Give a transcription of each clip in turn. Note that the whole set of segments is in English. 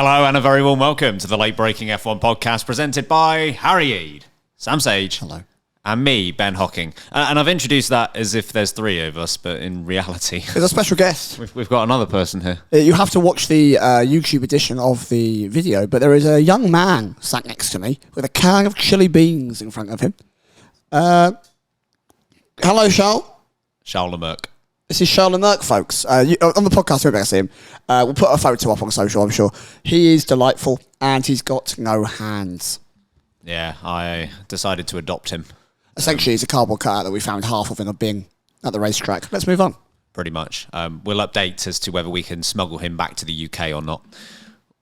Hello and a very warm welcome to the Late Breaking F1 podcast presented by Harry Eade, Sam Sage, hello, and me, Ben Hocking. And I've introduced that as if there's three of us, but in reality... there's a special guest. We've got another person here. You have to watch the YouTube edition of the video, but there is a young man sat next to me with a can of chili beans in front of him. Hello, Charles. Charles Leclerc. This is Charles Leclerc, folks. On the podcast, we're going to see him. We'll put a photo up on social, I'm sure. He is delightful, and he's got no hands. Yeah, I decided to adopt him. Essentially, he's a cardboard cutout that we found half of in a bin at the racetrack. Let's move on. Pretty much. We'll update as to whether we can smuggle him back to the UK or not.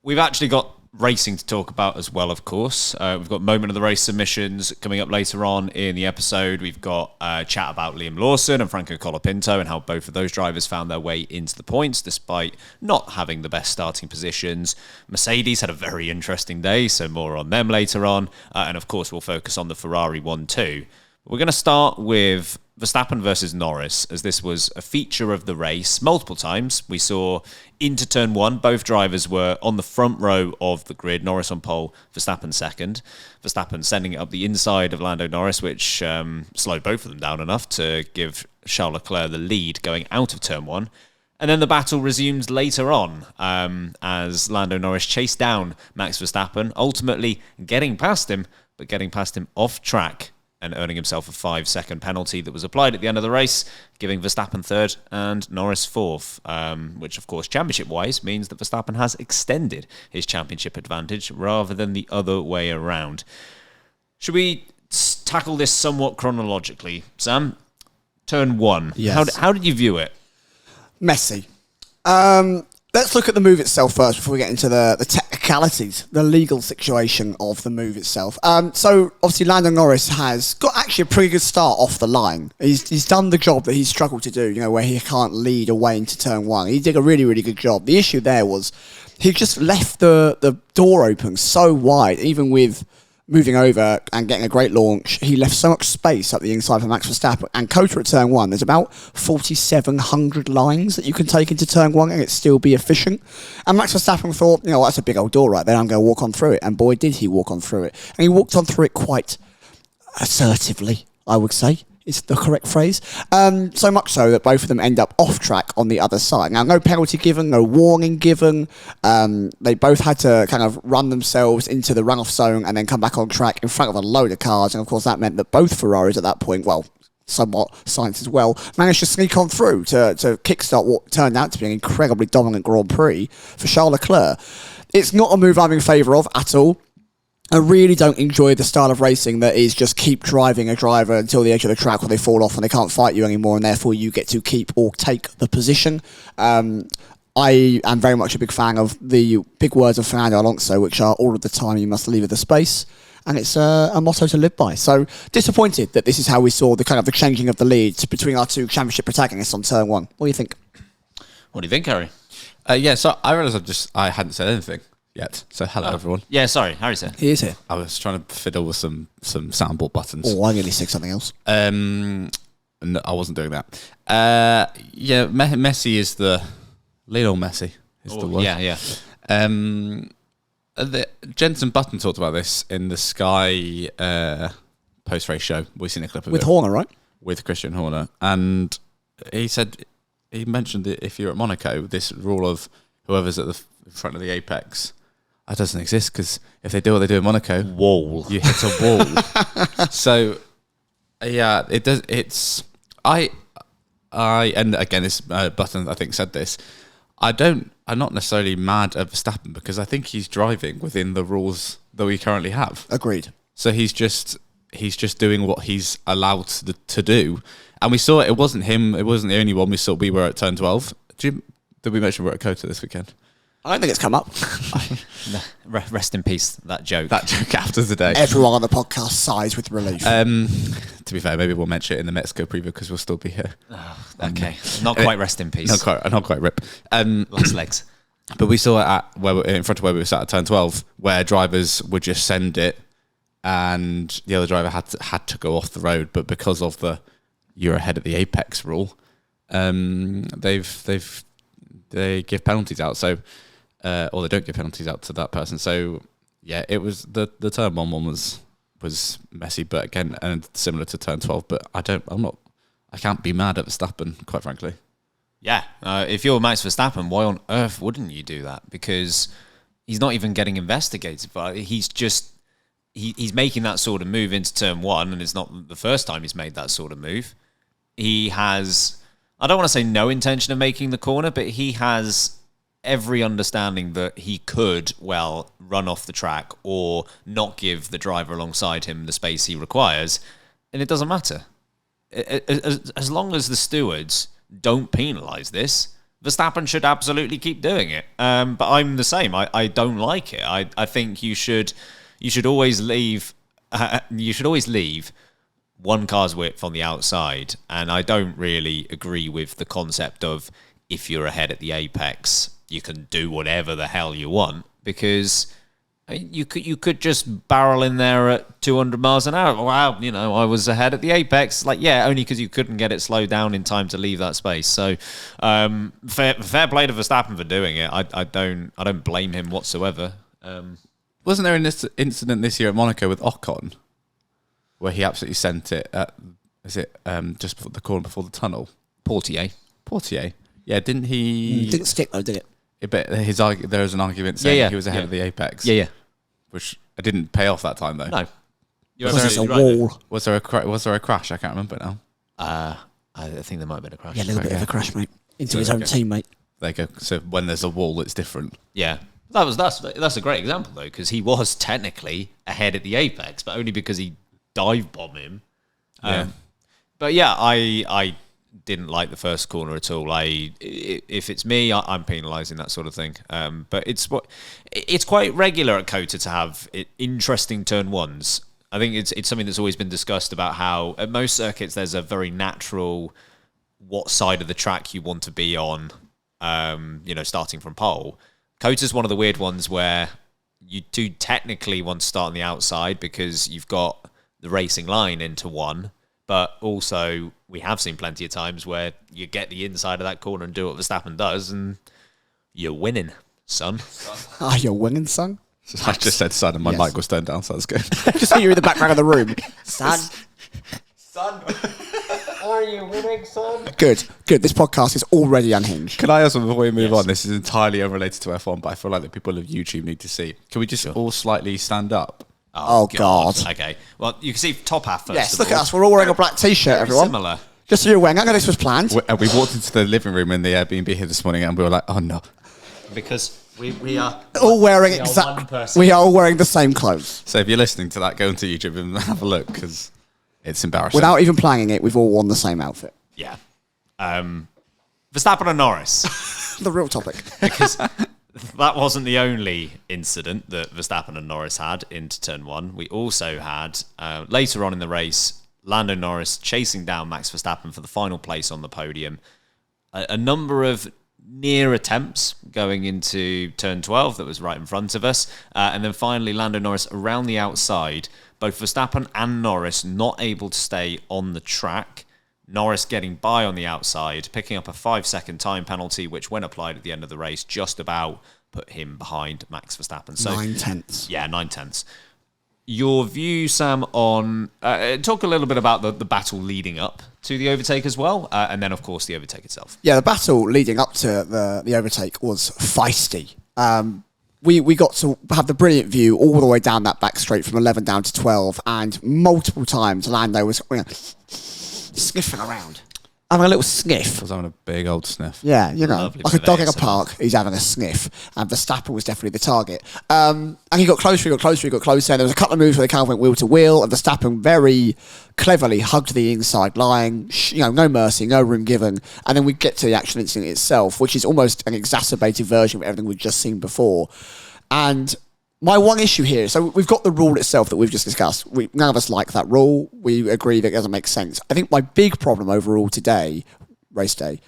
We've actually got racing to talk about as well, of course. We've got moment of the race submissions coming up later on in the episode. We've got a chat about Liam Lawson and Franco Colapinto and how both of those drivers found their way into the points despite not having the best starting positions. Mercedes had a very interesting day, so more on them later on. And of course, we'll focus on the Ferrari 1-2. We're going to start with Verstappen versus Norris, as this was a feature of the race multiple times. We saw into turn one, both drivers were on the front row of the grid. Norris on pole, Verstappen second. Verstappen sending it up the inside of Lando Norris, which slowed both of them down enough to give Charles Leclerc the lead going out of turn one. And then the battle resumed later on as Lando Norris chased down Max Verstappen, ultimately getting past him, but getting past him off track and earning himself a 5-second penalty that was applied at the end of the race, giving Verstappen third and Norris fourth, which, of course, championship-wise means that Verstappen has extended his championship advantage rather than the other way around. Should we tackle this somewhat chronologically? Sam, turn one. Yes. How did you view it? Messy. Let's look at the move itself first before we get into the technicalities, the legal situation of the move itself. So, obviously, Lando Norris has got actually a pretty good start off the line. He's done the job that he's struggled to do, where he can't lead away into turn one. He did a really, really good job. The issue there was he just left the door open so wide, even with moving over and getting a great launch. He left so much space up the inside for Max Verstappen. And Cota at turn one, there's about 4,700 lines that you can take into turn one and it still be efficient. And Max Verstappen thought, that's a big old door right there. I'm going to walk on through it. And boy, did he walk on through it. And he walked on through it quite assertively, I would say. Is the correct phrase. So much so that both of them end up off track on the other side. Now, no penalty given, no warning given. They both had to kind of run themselves into the runoff zone and then come back on track in front of a load of cars. And of course, that meant that both Ferraris at that point, well, somewhat Sainz as well, managed to sneak on through to kickstart what turned out to be an incredibly dominant Grand Prix for Charles Leclerc. It's not a move I'm in favour of at all. I really don't enjoy the style of racing that is just keep driving a driver until the edge of the track where they fall off and they can't fight you anymore, and therefore you get to keep or take the position. I am very much a big fan of the big words of Fernando Alonso, which are all of the time you must leave the space. And it's a motto to live by. So disappointed that this is how we saw the kind of the changing of the leads between our two championship protagonists on turn one. What do you think? What do you think, Harry? So I realised I hadn't said anything yet. So hello, everyone. Yeah, sorry, Harry's here. He is here. I was trying to fiddle with some soundboard buttons. Oh, I nearly said something else. No, I wasn't doing that. Messi is the Lionel Messi is the word. Yeah. The Jensen Button talked about this in the Sky post-race show. We've seen a clip of With it. Horner, right? With Christian Horner. And he mentioned that if you're at Monaco, this rule of whoever's at the front of the apex, that doesn't exist, because if they do what they do in Monaco, wall, you hit a wall. So, yeah, it does. It's and again, this Button I think said this. I'm not necessarily mad at Verstappen because I think he's driving within the rules that we currently have. Agreed. So he's just doing what he's allowed to do, and we saw it wasn't him. It wasn't the only one we saw. We were at turn 12. Did we mention we were at Cota this weekend? I don't think it's come up. Rest in peace, that joke. That joke after today. Everyone on the podcast sighs with relief. To be fair, maybe we'll mention it in the Mexico preview because we'll still be here. Oh, okay, not quite rest in peace. Not quite rip. Last legs. But we saw it in front of where we were sat at turn 12, where drivers would just send it, and the other driver had to go off the road. But because of the you're ahead at the apex rule, they give penalties out. So or they don't give penalties out to that person. So yeah, it was the turn 1 was messy, but again, and similar to turn 12. But I can't be mad at Verstappen, quite frankly. Yeah, if you're Max Verstappen, why on earth wouldn't you do that? Because he's not even getting investigated, but he's just he's making that sort of move into turn 1, and it's not the first time he's made that sort of move. He has, I don't want to say no intention of making the corner, but he has every understanding that he could, well, run off the track or not give the driver alongside him the space he requires, and it doesn't matter. As long as the stewards don't penalise this, Verstappen should absolutely keep doing it. But I'm the same. I don't like it. I think you should always leave one car's width on the outside, and I don't really agree with the concept of if you're ahead at the apex, you can do whatever the hell you want, because you could just barrel in there at 200 miles an hour. Wow, I was ahead at the apex. Like, yeah, only because you couldn't get it slowed down in time to leave that space. So, fair play to Verstappen for doing it. I don't blame him whatsoever. Wasn't there an incident this year at Monaco with Ocon, where he absolutely sent it at, just before the corner before the tunnel? Portier. Yeah, didn't he? Didn't stick though, did it? But there was an argument saying he was ahead of the apex. Yeah. Which I didn't pay off that time though. No. Was there a wall? Was there a crash? I can't remember now. I think there might have been a crash. Yeah, a little bit of a crash, mate. Into his own teammate. There you go. So when there's a wall, it's different. Yeah. That's a great example though, because he was technically ahead at the apex, but only because he dive bombed him. But yeah, I didn't like the first corner at all. If it's me, I'm penalising that sort of thing. But it's quite regular at COTA to have interesting turn 1s. I think it's something that's always been discussed about how at most circuits there's a very natural what side of the track you want to be on. Starting from pole. COTA's one of the weird ones where you do technically want to start on the outside because you've got the racing line into one, but also we have seen plenty of times where you get the inside of that corner and do what Verstappen does, and you're winning, son. You're winning, son? I just said son, and my mic was turned down, so that's good. Just so you're in the background of the room. Son. Are you winning, son? Good. This podcast is already unhinged. Can I also, before we move on, this is entirely unrelated to F1, but I feel like the people of YouTube need to see. Can we just all slightly stand up? Oh, God. Okay. Well, you can see top half first. Yes, look at us. We're all wearing a black T-shirt, everyone. Similar. Just so you're aware, none of this was planned. We walked into the living room in the Airbnb here this morning, and we were like, oh, no. Because we are all wearing we are all wearing the same clothes. So if you're listening to that, go onto YouTube and have a look, because it's embarrassing. Without even planning it, we've all worn the same outfit. Yeah. Verstappen and Norris. The real topic. Because that wasn't the only incident that Verstappen and Norris had into turn 1. We also had, later on in the race, Lando Norris chasing down Max Verstappen for the final place on the podium. A number of near attempts going into turn 12 that was right in front of us. And then finally, Lando Norris around the outside. Both Verstappen and Norris not able to stay on the track. Norris getting by on the outside, picking up a 5-second time penalty, which when applied at the end of the race, just about put him behind Max Verstappen. So 9/10. Yeah, 9/10. Your view, Sam, on... talk a little bit about the battle leading up to the overtake as well, and then, of course, the overtake itself. Yeah, the battle leading up to the overtake was feisty. We got to have the brilliant view all the way down that back straight from 11 down to 12, and multiple times Lando was sniffing around. Having a little sniff. I was having a big old sniff. Yeah, Lovely like a dog in a park, he's having a sniff. And Verstappen was definitely the target. And he got closer, and there was a couple of moves where the car went wheel to wheel, and Verstappen very cleverly hugged the inside line. No mercy, no room given. And then we get to the actual incident itself, which is almost an exacerbated version of everything we've just seen before. And my one issue here, so we've got the rule itself that we've just discussed. None of us like that rule. We agree that it doesn't make sense. I think my big problem overall today, race day,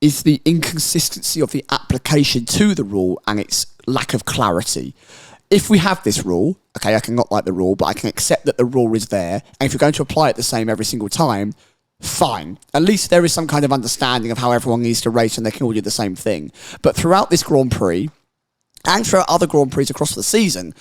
is the inconsistency of the application to the rule and its lack of clarity. If we have this rule, okay, I can not like the rule, but I can accept that the rule is there. And if you're going to apply it the same every single time, fine. At least there is some kind of understanding of how everyone needs to race and they can all do the same thing. But throughout this Grand Prix, and for other Grand Prix across the season,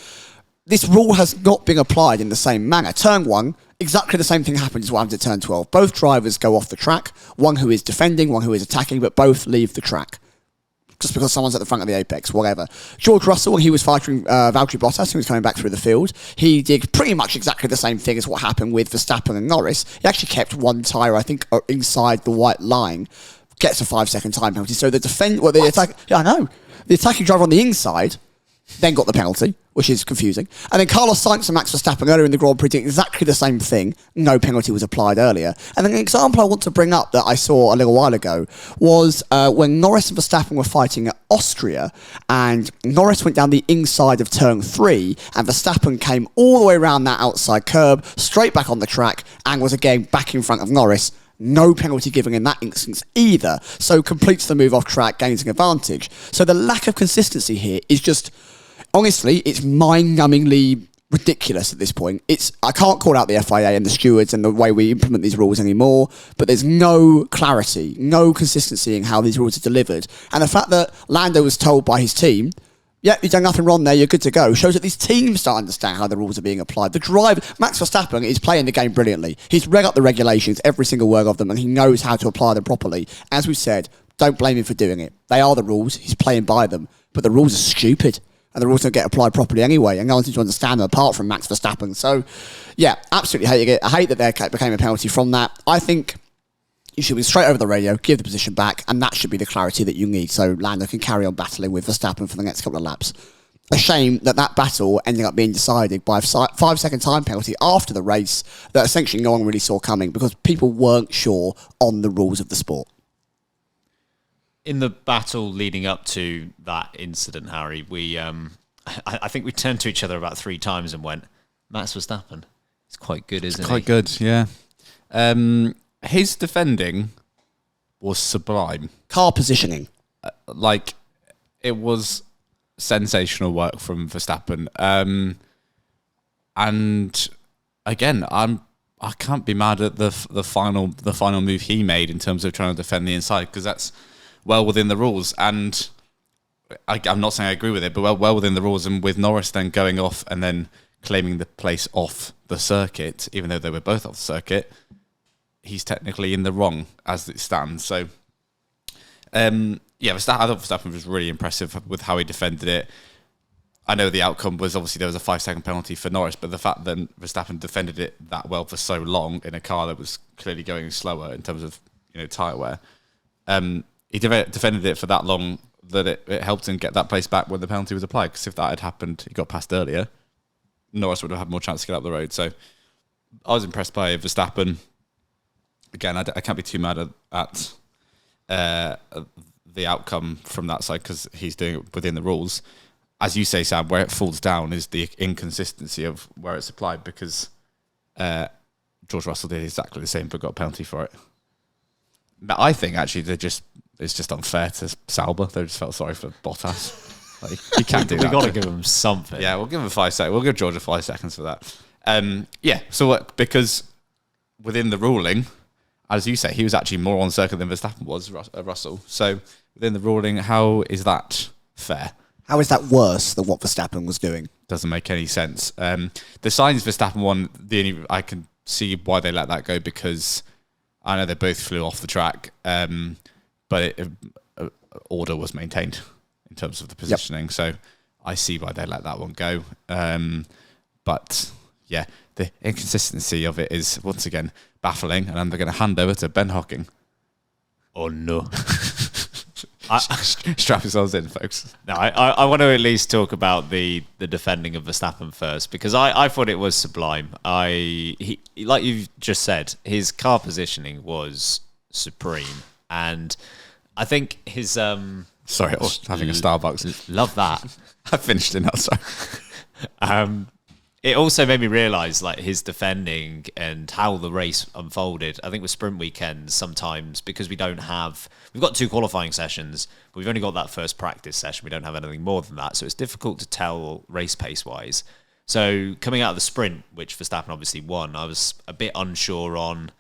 this rule has not been applied in the same manner. Turn 1, exactly the same thing happens as what happens at turn 12. Both drivers go off the track, one who is defending, one who is attacking, but both leave the track. Just because someone's at the front of the apex, whatever. George Russell, when he was fighting Valtteri Bottas, who was coming back through the field, he did pretty much exactly the same thing as what happened with Verstappen and Norris. He actually kept one tyre, I think, inside the white line, gets a 5-second time penalty. So the attacking driver on the inside then got the penalty, which is confusing. And then Carlos Sainz and Max Verstappen earlier in the Grand Prix did exactly the same thing. No penalty was applied earlier. And then an example I want to bring up that I saw a little while ago was when Norris and Verstappen were fighting at Austria, and Norris went down the inside of turn 3, and Verstappen came all the way around that outside curb, straight back on the track, and was again back in front of Norris. No penalty given in that instance either. So completes the move off track, gains an advantage. So the lack of consistency here is just... Honestly, it's mind-numbingly ridiculous at this point. I can't call out the FIA and the stewards and the way we implement these rules anymore, but there's no clarity, no consistency in how these rules are delivered. And the fact that Lando was told by his team, yeah, you've done nothing wrong there, you're good to go, shows that these teams don't understand how the rules are being applied. The driver, Max Verstappen, is playing the game brilliantly. He's read up the regulations, every single word of them, and he knows how to apply them properly. As we've said, don't blame him for doing it. They are the rules, he's playing by them, but the rules are stupid. And the rules don't get applied properly anyway, and no one seems to understand them apart from Max Verstappen. So, yeah, absolutely hating it. I hate that there became a penalty from that. I think you should be straight over the radio, give the position back, and that should be the clarity that you need, so Lando can carry on battling with Verstappen for the next couple of laps. A shame that battle ended up being decided by a 5-second time penalty after the race that essentially no one really saw coming because people weren't sure on the rules of the sport. In the battle leading up to that incident, Harry, I think we turned to each other about 3 times and went, Max Verstappen, it's quite good, isn't he? Quite good, yeah. His defending was sublime. Car positioning. It was sensational work from Verstappen. And again, I can't be mad at the final move he made in terms of trying to defend the inside, because that's well within the rules, and I'm not saying I agree with it, but well within the rules. And with Norris then going off and then claiming the place off the circuit, even though they were both off the circuit, he's technically in the wrong as it stands. So, I thought Verstappen was really impressive with how he defended it. I know the outcome was obviously there was a 5-second penalty for Norris, but the fact that Verstappen defended it that well for so long in a car that was clearly going slower in terms of tyre wear, he defended it for that long that it helped him get that place back when the penalty was applied. Because if that had happened, he got passed earlier, Norris would have had more chance to get up the road. So I was impressed by Verstappen. Again, I can't be too mad at the outcome from that side because he's doing it within the rules. As you say, Sam, where it falls down is the inconsistency of where it's applied, because George Russell did exactly the same but got a penalty for it. But I think actually it's just unfair to Sauber. They just felt sorry for Bottas. You can't do that. We've got to give him something. Yeah, we'll give him 5 seconds. We'll give Georgia 5 seconds for that. So because within the ruling, as you say, he was actually more on circuit than Verstappen was, Russell. So within the ruling, how is that fair? How is that worse than what Verstappen was doing? Doesn't make any sense. The Sainz Verstappen one, I can see why they let that go, because I know they both flew off the track, but order was maintained in terms of the positioning. Yep. So I see why they let that one go. But yeah, the inconsistency of it is once again baffling, and I'm going to hand over to Ben Hocking. Oh no. Strap yourselves in, folks. No, I want to at least talk about the defending of Verstappen first, because I thought it was sublime. He like you've just said, his car positioning was supreme, and I think his sorry, I was having a Starbucks. Love that. I finished it now. Sorry. It also made me realise his defending and how the race unfolded. I think with sprint weekends, sometimes because we've got 2 qualifying sessions, but we've only got that first practice session. We don't have anything more than that, so it's difficult to tell race pace wise. So coming out of the sprint, which Verstappen obviously won, I was a bit unsure on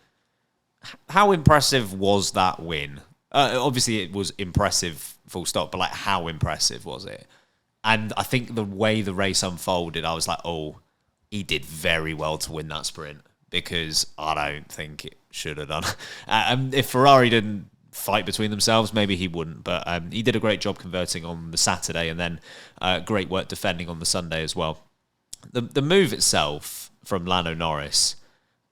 how impressive was that win. Obviously, it was impressive, full stop. But how impressive was it? And I think the way the race unfolded, I was like, oh, he did very well to win that sprint, because I don't think it should have done. If Ferrari didn't fight between themselves, maybe he wouldn't. But he did a great job converting on the Saturday, and then great work defending on the Sunday as well. The move itself from Lando Norris,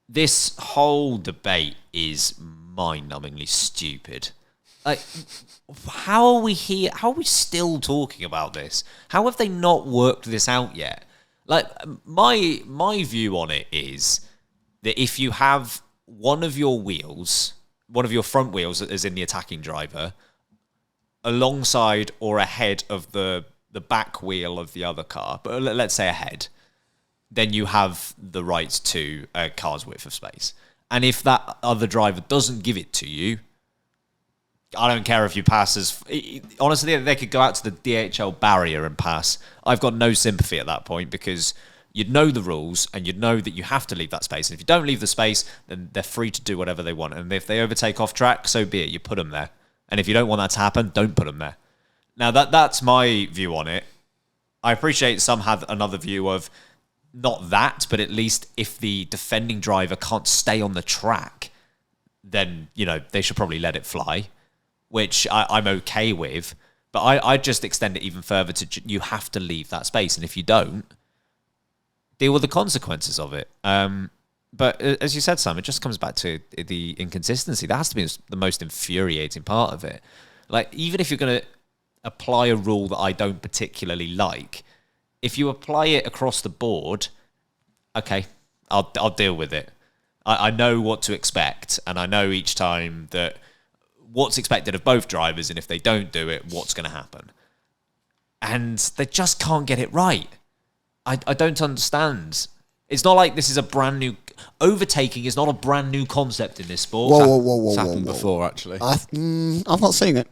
this whole debate is mind-numbingly stupid. Like, how are we here? How are we still talking about this? How have they not worked this out yet? Like, my view on it is that if you have one of your front wheels, as in the attacking driver, alongside or ahead of the back wheel of the other car, but let's say ahead, then you have the right to a car's width of space. And if that other driver doesn't give it to you, I don't care if you pass as... Honestly, they could go out to the DHL barrier and pass. I've got no sympathy at that point, because you'd know the rules and you'd know that you have to leave that space. And if you don't leave the space, then they're free to do whatever they want. And if they overtake off track, so be it. You put them there. And if you don't want that to happen, don't put them there. Now, that's my view on it. I appreciate some have another view of not that, but at least if the defending driver can't stay on the track, then, they should probably let it fly, which I'm okay with. But I'd just extend it even further to you have to leave that space. And if you don't, deal with the consequences of it. But as you said, Sam, it just comes back to the inconsistency. That has to be the most infuriating part of it. Like, even if you're going to apply a rule that I don't particularly like, if you apply it across the board, okay, I'll deal with it. I know what to expect, and I know each time that what's expected of both drivers, and if they don't do it, what's going to happen. And they just can't get it right. I don't understand. It's not like this is a brand new... Overtaking is not a brand new concept in this sport. Whoa. It's happened before, actually. I've not seen it.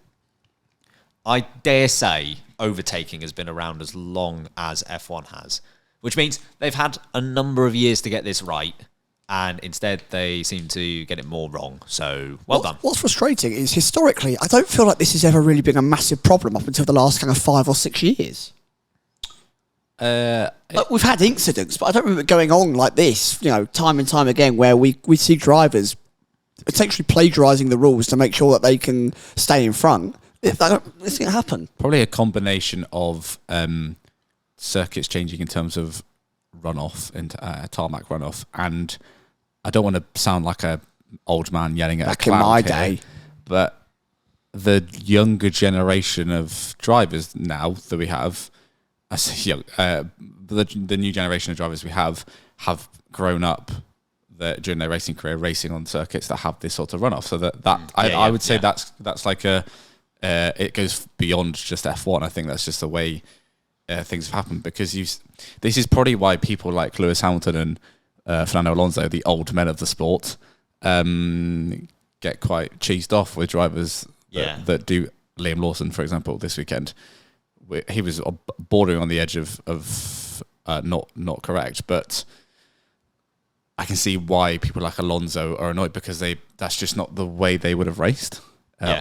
I dare say overtaking has been around as long as F1 has, which means they've had a number of years to get this right, and instead they seem to get it more wrong. So, well done. What's frustrating is, historically, I don't feel like this has ever really been a massive problem up until the last kind of 5 or 6 years. We've had incidents, but I don't remember it going on like this, time and time again, where we see drivers essentially plagiarising the rules to make sure that they can stay in front. This can happen. Probably a combination of circuits changing in terms of runoff, into tarmac runoff, and I don't want to sound like a old man yelling at back a cloud in my here, day, but the younger generation of drivers now that we have, I say young, the new generation of drivers we have grown up during their racing career racing on circuits that have this sort of runoff. So I would say that's like it goes beyond just F1. I think that's just the way things have happened, because this is probably why people like Lewis Hamilton and Fernando Alonso, the old men of the sport, get quite cheesed off with drivers that do. Liam Lawson, for example, this weekend, he was bordering on the edge of not correct, but I can see why people like Alonso are annoyed, because that's just not the way they would have raced,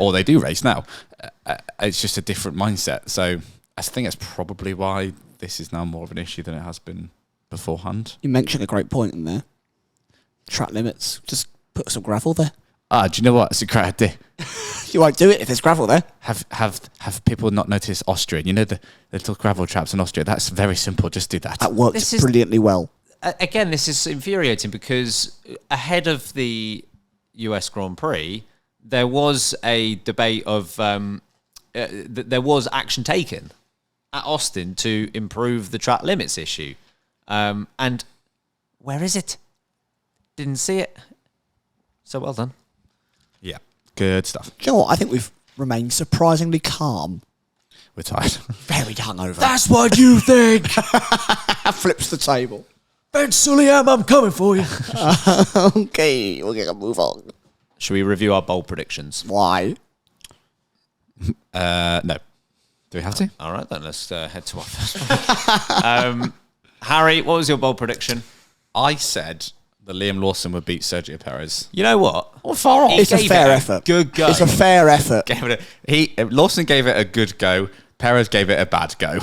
or they do race now. It's just a different mindset. So I think that's probably why this is now more of an issue than it has been beforehand. You mentioned a great point in there. Track limits. Just put some gravel there. Do you know what? It's a great idea. You won't do it if there's gravel there. Have people not noticed Austria? You know the little gravel traps in Austria? That's very simple. Just do that. That works brilliantly well. Again, this is infuriating, because ahead of the US Grand Prix, there was a debate of... there was action taken at Austin to improve the track limits issue. And where is it? Didn't see it. So well done. Yeah, good stuff. Do you know what? I think we've remained surprisingly calm. We're tired. Very hungover. That's what you think. Flips the table. Ben Sulliam, I'm coming for you. Okay, we're going to move on. Should we review our bold predictions? Why? No. Do we have to? All right, then let's head to our first one. Harry, what was your bold prediction? I said that Liam Lawson would beat Sergio Perez. You know what? Well, far off. It's a fair effort. Good go. It's a fair effort. Lawson gave it a good go. Perez gave it a bad go.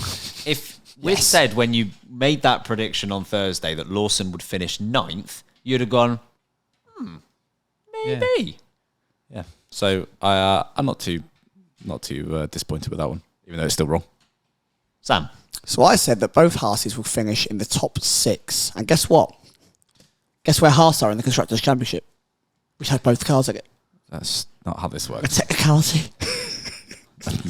If we'd said when you made that prediction on Thursday that Lawson would finish 9th, you'd have gone, maybe. Yeah. So I'm not too disappointed with that one, even though it's still wrong. Sam. So I said that both Haas's will finish in the top 6. And guess what? Guess where Haas are in the Constructors' Championship? Which had both cars in it. That's not how this A works. technicality.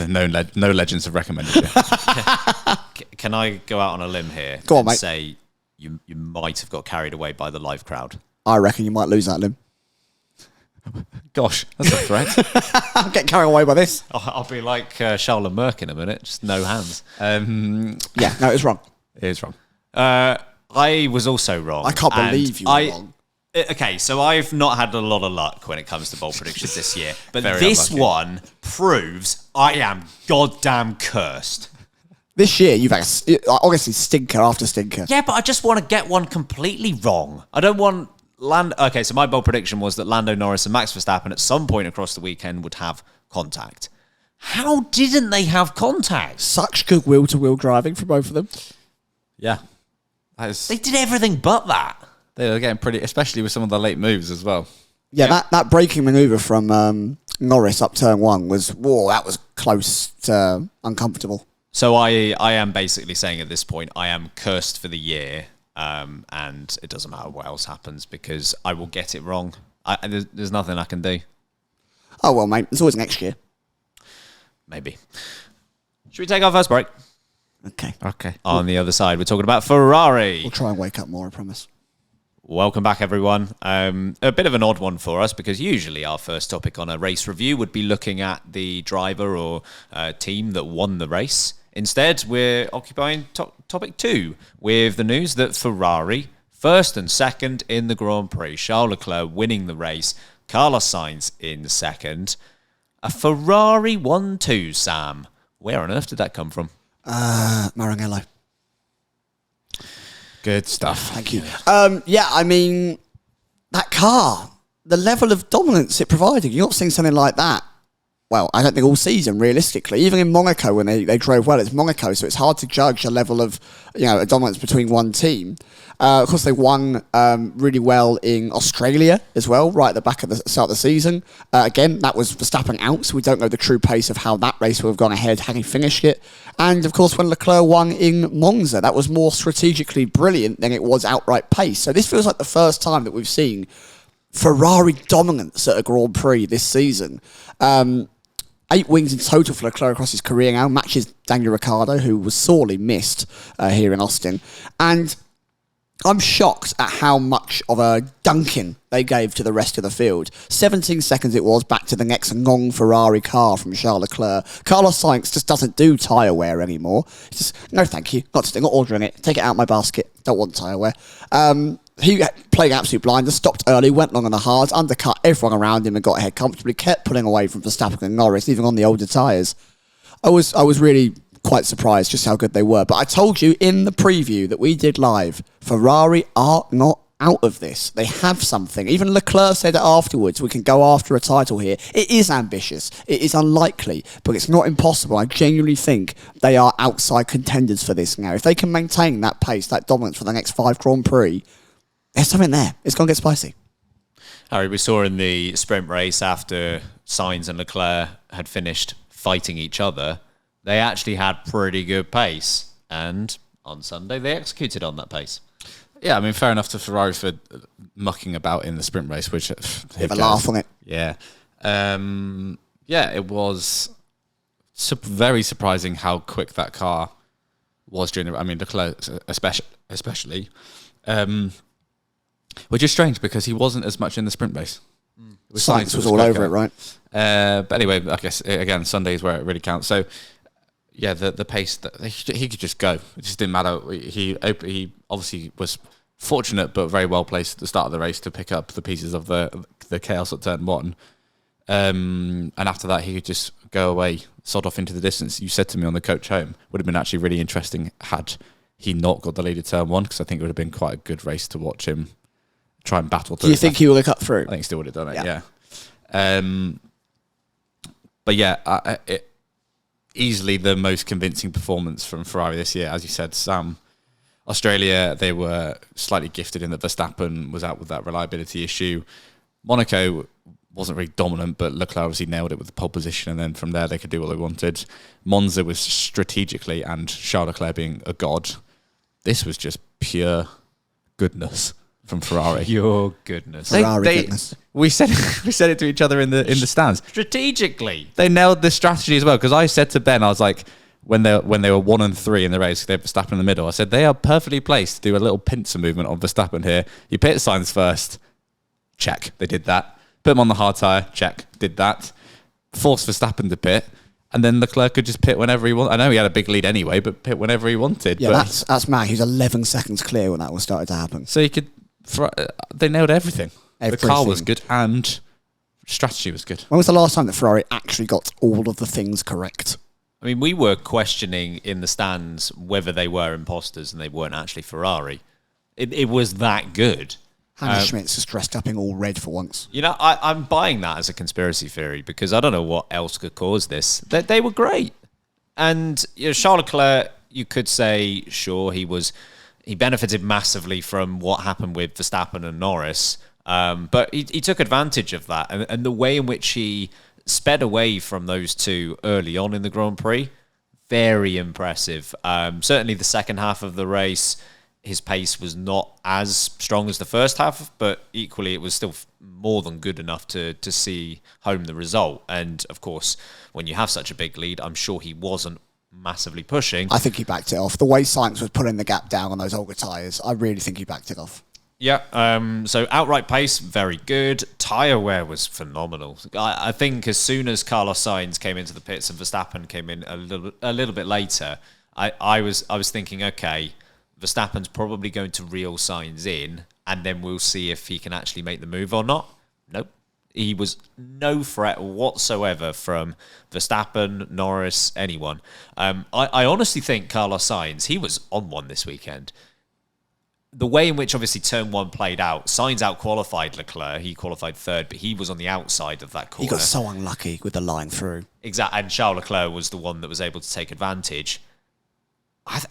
No legends have recommended it. Can I go out on a limb here Go on, and mate. say you might have got carried away by the live crowd? I reckon you might lose that limb. Gosh, that's a threat. I'm getting carried away by this. I'll be like Charles Leclerc in a minute, just no hands. Yeah, no, it was wrong. It is wrong. I was also wrong. I can't believe you were wrong. Okay, so I've not had a lot of luck when it comes to bold predictions this year, but Very this unlucky. one proves I am goddamn cursed. This year, you've had, obviously, stinker after stinker. Yeah, but I just want to get one completely wrong. I don't want Okay, so my bold prediction was that Lando Norris and Max Verstappen at some point across the weekend would have contact. How didn't they have contact? Such good wheel-to-wheel driving for both of them. Yeah. They did everything but that. They were getting pretty, especially with some of the late moves as well. Yeah, that braking manoeuvre from Norris up turn 1 was, that was close to uncomfortable. So I am basically saying at this point, I am cursed for the year, and it doesn't matter what else happens because I will get it wrong. There's nothing I can do. Oh, well, mate, there's always next year. Maybe. Should we take our first break? Okay. On the other side, we're talking about Ferrari. We'll try and wake up more, I promise. Welcome back, everyone. A bit of an odd one for us because usually our first topic on a race review would be looking at the driver or team that won the race. Instead, we're occupying topic 2 with the news that Ferrari, first and second in the Grand Prix, Charles Leclerc winning the race, Carlos Sainz in second. A Ferrari 1-2, Sam. Where on earth did that come from? Maranello. Good stuff. Thank you. Yeah, I mean, that car, the level of dominance it provided, you're not seeing something like that. Well, I don't think all season, realistically. Even in Monaco, when they drove well, it's Monaco, so it's hard to judge a level of, a dominance between one team. Of course, they won really well in Australia as well, right at the back of the start of the season. Again, that was Verstappen out, so we don't know the true pace of how that race would have gone ahead had he finished it. And, of course, when Leclerc won in Monza, that was more strategically brilliant than it was outright pace. So this feels like the first time that we've seen Ferrari dominance at a Grand Prix this season. 8 wins in total for Leclerc across his career now, matches Daniel Ricciardo, who was sorely missed here in Austin. And I'm shocked at how much of a dunking they gave to the rest of the field. 17 seconds it was back to the next non-Ferrari car from Charles Leclerc. Carlos Sainz just doesn't do tyre wear anymore. He's just, no thank you, not ordering it. Take it out of my basket. Don't want tyre wear. He played absolute blinder, stopped early, went long on the hards, undercut everyone around him and got ahead comfortably, kept pulling away from Verstappen and Norris, even on the older tyres. I was really quite surprised just how good they were. But I told you in the preview that we did live, Ferrari are not out of this. They have something. Even Leclerc said it afterwards, we can go after a title here. It is ambitious. It is unlikely, but it's not impossible. I genuinely think they are outside contenders for this now. If they can maintain that pace, that dominance for the next 5 Grand Prix, there's something there. It's going to get spicy. Harry, we saw in the sprint race after Sainz and Leclerc had finished fighting each other, they actually had pretty good pace. And on Sunday, they executed on that pace. Yeah, I mean, fair enough to Ferrari for mucking about in the sprint race, which... Have a laugh on it. Yeah. It was very surprising how quick that car was during the... I mean, Leclerc especially. Which is strange because he wasn't as much in the sprint race. Sainz was all over it, right? But anyway, I guess, again, Sunday is where it really counts. So, yeah, the pace, he could just go. It just didn't matter. He obviously was fortunate but very well placed at the start of the race to pick up the pieces of the chaos at turn 1. And after that, he could just go away, sod off into the distance. You said to me on the coach home, would have been actually really interesting had he not got the lead at turn 1, because I think it would have been quite a good race to watch him try and battle through. Do you think he would have cut through? I think he still would have done it, yeah. But yeah, easily the most convincing performance from Ferrari this year. As you said, Sam, Australia, they were slightly gifted in that Verstappen was out with that reliability issue. Monaco wasn't very dominant, but Leclerc obviously nailed it with the pole position, and then from there they could do what they wanted. Monza was strategically, and Charles Leclerc being a god. This was just pure goodness from Ferrari. Your goodness. Goodness. We said it to each other in the stands. Strategically. They nailed this strategy as well, because I said to Ben, I was like, when they were 1 and 3 in the race, they have Verstappen in the middle. I said they are perfectly placed to do a little pincer movement on Verstappen here. You pit Sainz first, check, they did that. Put him on the hard tyre, check, did that. Force Verstappen to pit, and then Leclerc could just pit whenever he wanted. I know he had a big lead anyway, but pit whenever he wanted. Yeah, that's mad. He was 11 seconds clear when that all started to happen. So he could. They nailed everything. Everything. The car was good and strategy was good. When was the last time that Ferrari actually got all of the things correct? I mean, we were questioning in the stands whether they were imposters and they weren't actually Ferrari. It was that good. Hannah Schmitz is dressed up in all red for once. You know, I'm buying that as a conspiracy theory because I don't know what else could cause this. They were great. And you know, Charles Leclerc, you could say, sure, he benefited massively from what happened with Verstappen and Norris. But he took advantage of that. And the way in which he sped away from those two early on in the Grand Prix, very impressive. Certainly the second half of the race, his pace was not as strong as the first half, but equally it was still more than good enough to see home the result. And of course, when you have such a big lead, I'm sure he wasn't massively pushing. I think he backed it off. The way Sainz was pulling the gap down on those Olga tyres, I really think he backed it off. Yeah, so outright pace, very good. Tyre wear was phenomenal. I think as soon as Carlos Sainz came into the pits and Verstappen came in a little bit later, I was thinking, okay, Verstappen's probably going to reel Sainz in, and then we'll see if he can actually make the move or not. Nope. He was no threat whatsoever from Verstappen, Norris, anyone. I honestly think Carlos Sainz, he was on one this weekend. The way in which obviously turn one played out, Sainz out-qualified Leclerc. He qualified third, but he was on the outside of that corner. He got so unlucky with the line through. Exactly, and Charles Leclerc was the one that was able to take advantage.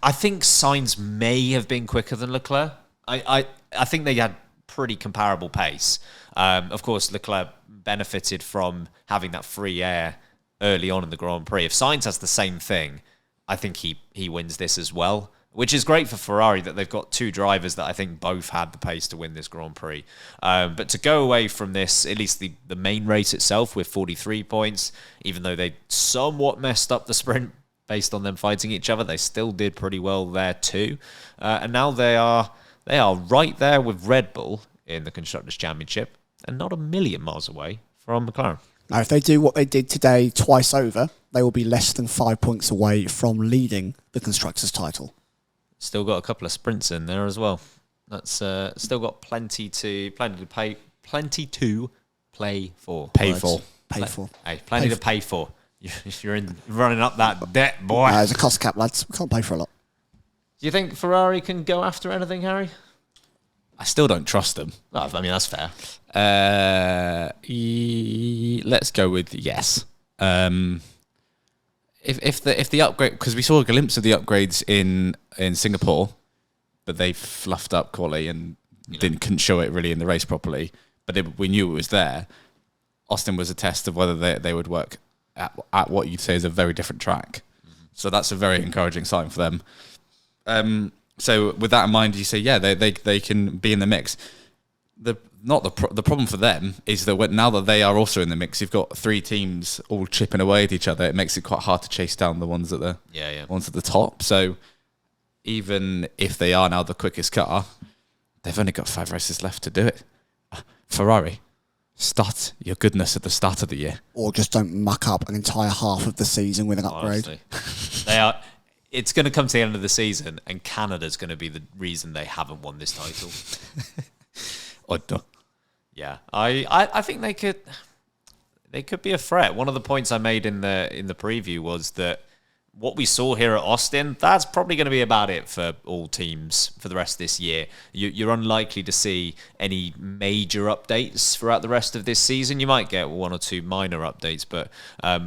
I think Sainz may have been quicker than Leclerc. I think they had pretty comparable pace. Of course, Leclerc benefited from having that free air early on in the Grand Prix. If Sainz has the same thing, I think he wins this as well, which is great for Ferrari that they've got two drivers that I think both had the pace to win this Grand Prix. But to go away from this, at least the main race itself with 43 points, even though they somewhat messed up the sprint based on them fighting each other, they still did pretty well there too. And now they are right there with Red Bull in the Constructors' Championship and not a million miles away from McLaren. Now, if they do what they did today twice over, they will be less than 5 points away from leading the Constructors' title. Still got a couple of sprints in there as well. That's still got plenty to play for. Pay for. Hey, plenty to pay for. If you're running up that debt, boy. There's a cost cap, lads. We can't pay for a lot. Do you think Ferrari can go after anything, Harry? I still don't trust them. Oh, I mean, that's fair. Let's go with yes. If the upgrade, because we saw a glimpse of the upgrades in Singapore, but they fluffed up quality and couldn't show it really in the race properly. But we knew it was there. Austin was a test of whether they would work at what you'd say is a very different track. So that's a very encouraging sign for them. So with that in mind, you say, yeah, they can be in the mix. The problem for them is that now that they are also in the mix, you've got three teams all chipping away at each other. It makes it quite hard to chase down the ones at the top. So even if they are now the quickest car, they've only got 5 races left to do it. Ferrari, start your goodness at the start of the year, or just don't muck up an entire half of the season with an upgrade. They are. It's going to come to the end of the season, and Canada's going to be the reason they haven't won this title. Yeah, I think they could be a threat. One of the points I made in the preview was that what we saw here at Austin, that's probably going to be about it for all teams for the rest of this year. You're unlikely to see any major updates throughout the rest of this season. You might get 1 or 2 minor updates, but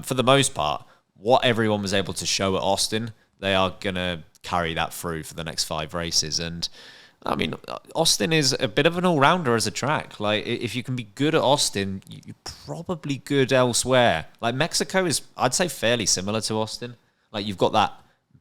for the most part, what everyone was able to show at Austin, they are going to carry that through for the next 5 races. And I mean, Austin is a bit of an all-rounder as a track. Like, if you can be good at Austin, you're probably good elsewhere. Like, Mexico is, I'd say, fairly similar to Austin. Like, you've got that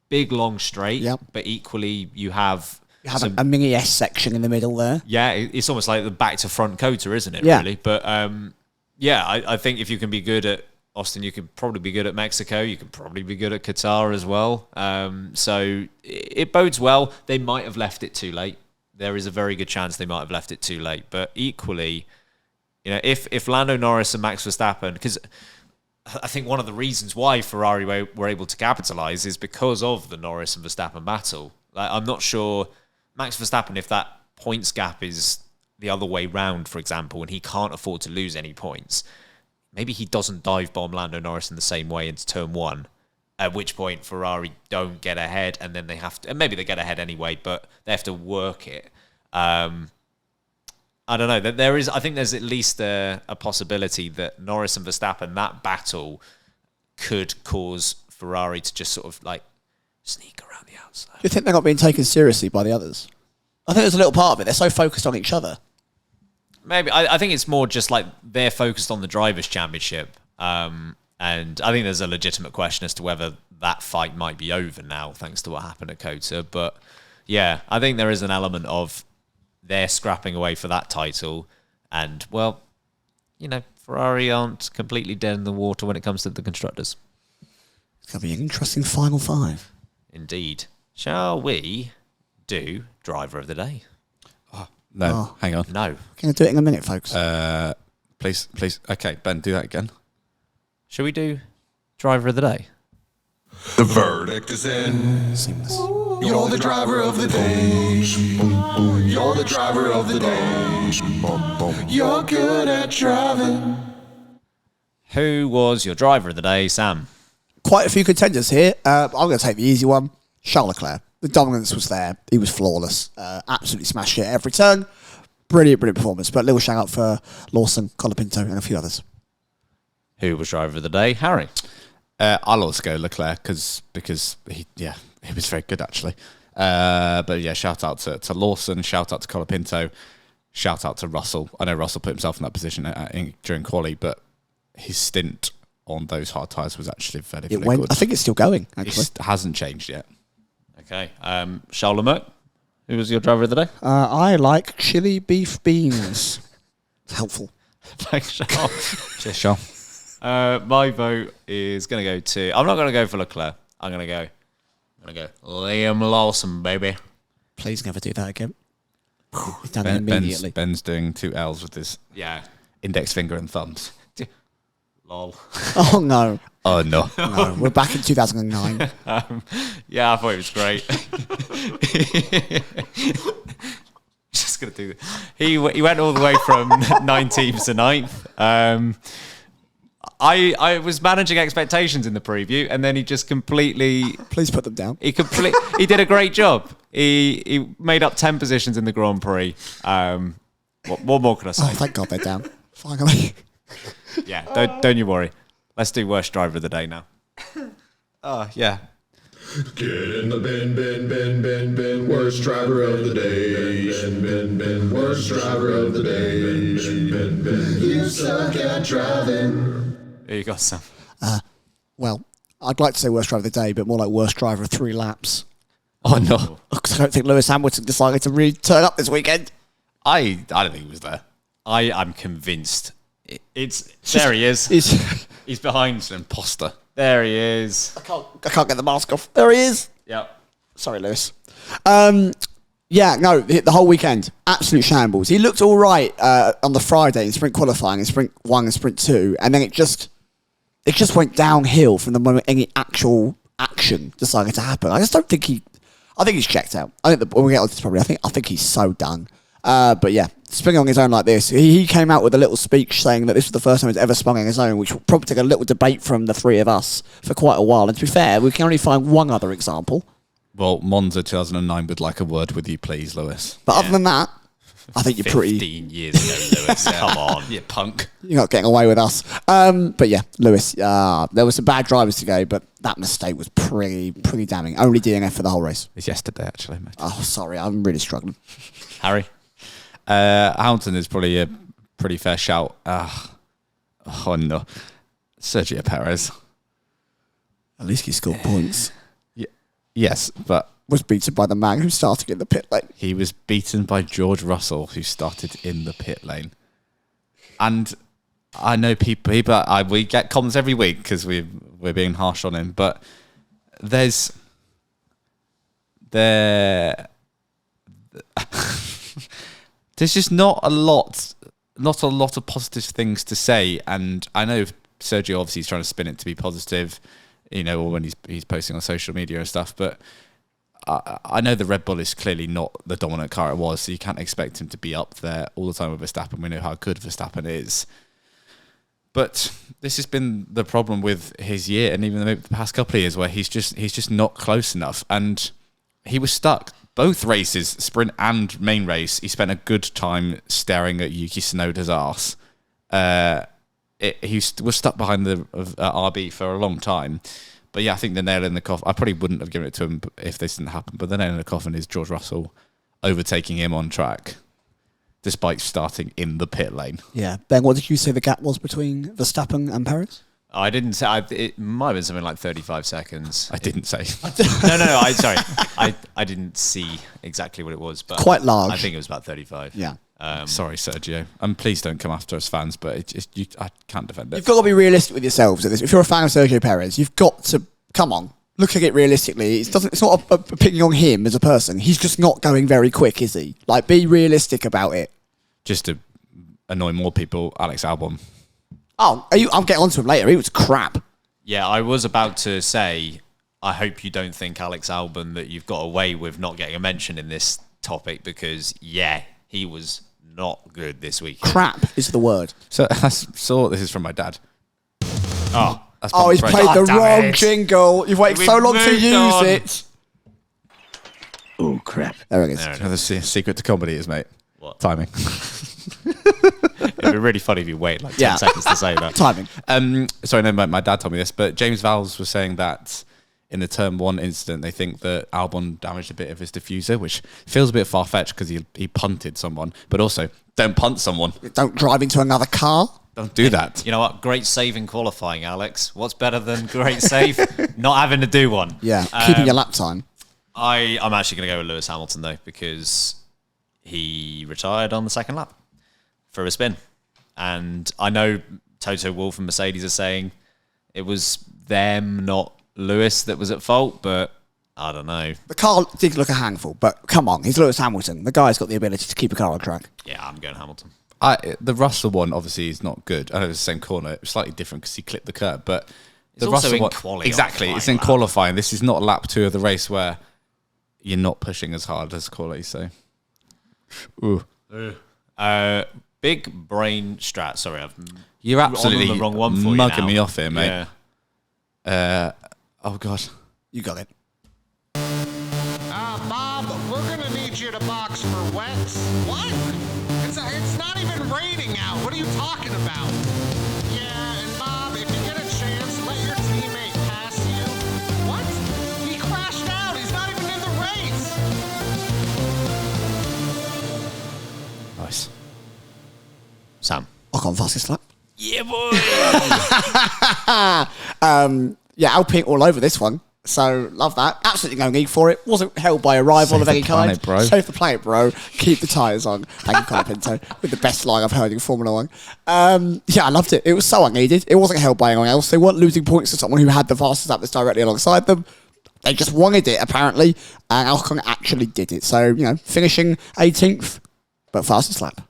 big, long straight, but equally you have... You have a mini S section in the middle there. Yeah, it's almost like the back-to-front coater, isn't it, yeah. really? But, I think if you can be good at Austin, you can probably be good at Mexico. You can probably be good at Qatar as well. So it bodes well. They might have left it too late. There is a very good chance they might have left it too late. But equally, you know, if Lando Norris and Max Verstappen, because I think one of the reasons why Ferrari were able to capitalise is because of the Norris and Verstappen battle. Like, I'm not sure Max Verstappen, if that points gap is the other way round, for example, and he can't afford to lose any points, maybe he doesn't dive bomb Lando Norris in the same way into turn 1. At which point Ferrari don't get ahead, and then they have to, and maybe they get ahead anyway, but they have to work it. I don't know. I think there's at least a possibility that Norris and Verstappen, that battle, could cause Ferrari to just sort of like sneak around the outside. Do you think they're not being taken seriously by the others? I think there's a little part of it. They're so focused on each other. Maybe. I think it's more just like they're focused on the Drivers' Championship. And I think there's a legitimate question as to whether that fight might be over now, thanks to what happened at COTA. But yeah, I think there is an element of they're scrapping away for that title. And, well, you know, Ferrari aren't completely dead in the water when it comes to the constructors. It's going to be an interesting final 5. Indeed. Shall we do Driver of the Day? No, hang on. No. Can I do it in a minute, folks? Please. Okay, Ben, do that again. Shall we do Driver of the Day? The verdict is in. Seamless. You're the driver of the day. You're the driver of the day. You're good at driving. Who was your Driver of the Day, Sam? Quite a few contenders here. I'm going to take the easy one. Charles Leclerc. The dominance was there. He was flawless. Absolutely smashed it every turn. Brilliant performance. But a little shout out for Lawson, Colapinto, and a few others. Who was Driver of the Day? Harry. I'll also go Leclerc because he was very good actually. But yeah, shout out to Lawson, shout out to Colapinto, shout out to Russell. I know Russell put himself in that position during quali, but his stint on those hard tyres was actually very good. I think it's still going, actually. It hasn't changed yet. Okay. Charles Leclerc. Who was your Driver of the Day? I like chili beef beans. It's helpful. Thanks, Charles. Cheers, Sean. My vote is going to go to... I'm not going to go for Leclerc. I'm going to go Liam Lawson, baby. Please never do that again. He's done it immediately. Ben's doing 2 L's with his index finger and thumbs. Lol. Oh, no. Oh, no. No, we're back in 2009. I thought it was great. Just going to do that. He went all the way from 19th to 9th. I was managing expectations in the preview, and then he just completely... Please put them down. He did a great job. He made up 10 positions in the Grand Prix. What more can I say? Oh, thank God they're down. Finally. Yeah, don't you worry. Let's do Worst Driver of the Day now. Yeah. Get in the bin. Worst driver of the day. Bin. Worst driver of the day. Bin. You suck at driving. Here you go, Sam. Well, I'd like to say worst driver of the day, but more like worst driver of 3 laps. Oh, no. Because I don't think Lewis Hamilton decided to really turn up this weekend. I don't think he was there. I'm convinced. There he is. He's behind. He's an imposter. There he is. I can't get the mask off. There he is. Yep. Sorry, Lewis. The whole weekend, absolute shambles. He looked all right on the Friday in sprint qualifying, in sprint 1 and sprint 2, and then it just went downhill from the moment any actual action decided to happen. I just don't think I think he's checked out. I think when we get on this, probably, I think he's so done. But yeah, spinning on his own like this, he came out with a little speech saying that this was the first time he's ever spun on his own, which probably took a little debate from the 3 of us for quite a while. And to be fair, we can only find one other example. Well, Monza 2009 would like a word with you, please, Lewis. But other than that, I think you're pretty... 15 years ago, Lewis. Come on. You punk. You're not getting away with us. But yeah, Lewis, there were some bad drivers today, but that mistake was pretty damning. Only DNF for the whole race. It's yesterday, actually, mate. Oh, sorry, I'm really struggling. Harry? Hamilton is probably a pretty fair shout. Oh, no. Sergio Perez. At least he scored points. Yes, but... Was beaten by the man who started in the pit lane. He was beaten by George Russell, who started in the pit lane. And I know people we get comments every week because we're being harsh on him, but there's just not a lot of positive things to say. And I know Sergio obviously is trying to spin it to be positive, or when he's posting on social media and stuff, but I know the Red Bull is clearly not the dominant car it was, so you can't expect him to be up there all the time with Verstappen. We know how good Verstappen is. But this has been the problem with his year, and even the past couple of years, where he's just not close enough. And he was stuck. Both races, sprint and main race, he spent a good time staring at Yuki Tsunoda's arse. He was stuck behind the RB for a long time. But yeah, I think the nail in the coffin, I probably wouldn't have given it to him if this didn't happen, but the nail in the coffin is George Russell overtaking him on track, despite starting in the pit lane. Yeah. Ben, what did you say the gap was between Verstappen and Perez? I didn't say. It might have been something like 35 seconds. I didn't say. No. Sorry. I didn't see exactly what it was, but quite large. I think it was about 35. Yeah. Sorry, Sergio. And please don't come after us fans, but I can't defend it. You've got to be realistic with yourselves at this. If you're a fan of Sergio Perez, you've got to come on. Look at it realistically. It's not a picking on him as a person. He's just not going very quick, is he? Like, be realistic about it. Just to annoy more people, Alex Albon. Oh, I'll get onto him later. He was crap. Yeah, I was about to say, I hope you don't think, Alex Albon, that you've got away with not getting a mention in this topic because, yeah, he was not good this week. Crap is the word. So I saw this is from my dad. Oh, he's played the wrong jingle. You've waited so long to use it. Oh, crap. There it is. The secret to comedy is, mate. What? Timing. It'd be really funny if you wait like 10 seconds to say that. Timing. Sorry, no, my dad told me this, but James Vowles was saying that in the Turn 1 incident, they think that Albon damaged a bit of his diffuser, which feels a bit far-fetched because he punted someone. But also, don't punt someone. Don't drive into another car. Don't do that. You know what? Great save in qualifying, Alex. What's better than great save? Not having to do one. Yeah, keeping your lap time. I'm actually going to go with Lewis Hamilton, though, because he retired on the second lap for a spin. And I know Toto Wolff and Mercedes are saying it was them, not Lewis, that was at fault, but I don't know. The car did look a handful, but come on, he's Lewis Hamilton. The guy's got the ability to keep a car on track. Yeah, I'm going Hamilton. The Russell one obviously is not good. I know it's the same corner, it's slightly different because he clipped the curb, but it's the also Russell in one, qualifying. Exactly, it's in lap. qualifying. This is not lap 2 of the race where you're not pushing as hard as quality. So, ooh. Big brain Strat. Sorry, You're absolutely on the wrong one for you mugging now. me off here, mate. Yeah. Oh god, You got it. Bob, we're gonna need you to box for wets. What? It's not even raining out. What are you talking about? Yeah, and Bob, if you get a chance, let your teammate pass you. What? He crashed out. He's not even in the race. nice. Sam. Ocon fastest lap. Yeah, boy. Yeah, Alpine all over this one. So, love that. Absolutely no need for it. Wasn't held by a rival Save of any the planet, kind. bro. Save the planet, bro. Keep the tyres on. Thank you, Colapinto. With the best line I've heard in Formula 1. Yeah, I loved it. It was so unneeded. It wasn't held by anyone else. They weren't losing points to someone who had the fastest lap that's directly alongside them. They just wanted it, apparently. And Ocon actually did it. So, finishing 18th, but fastest lap.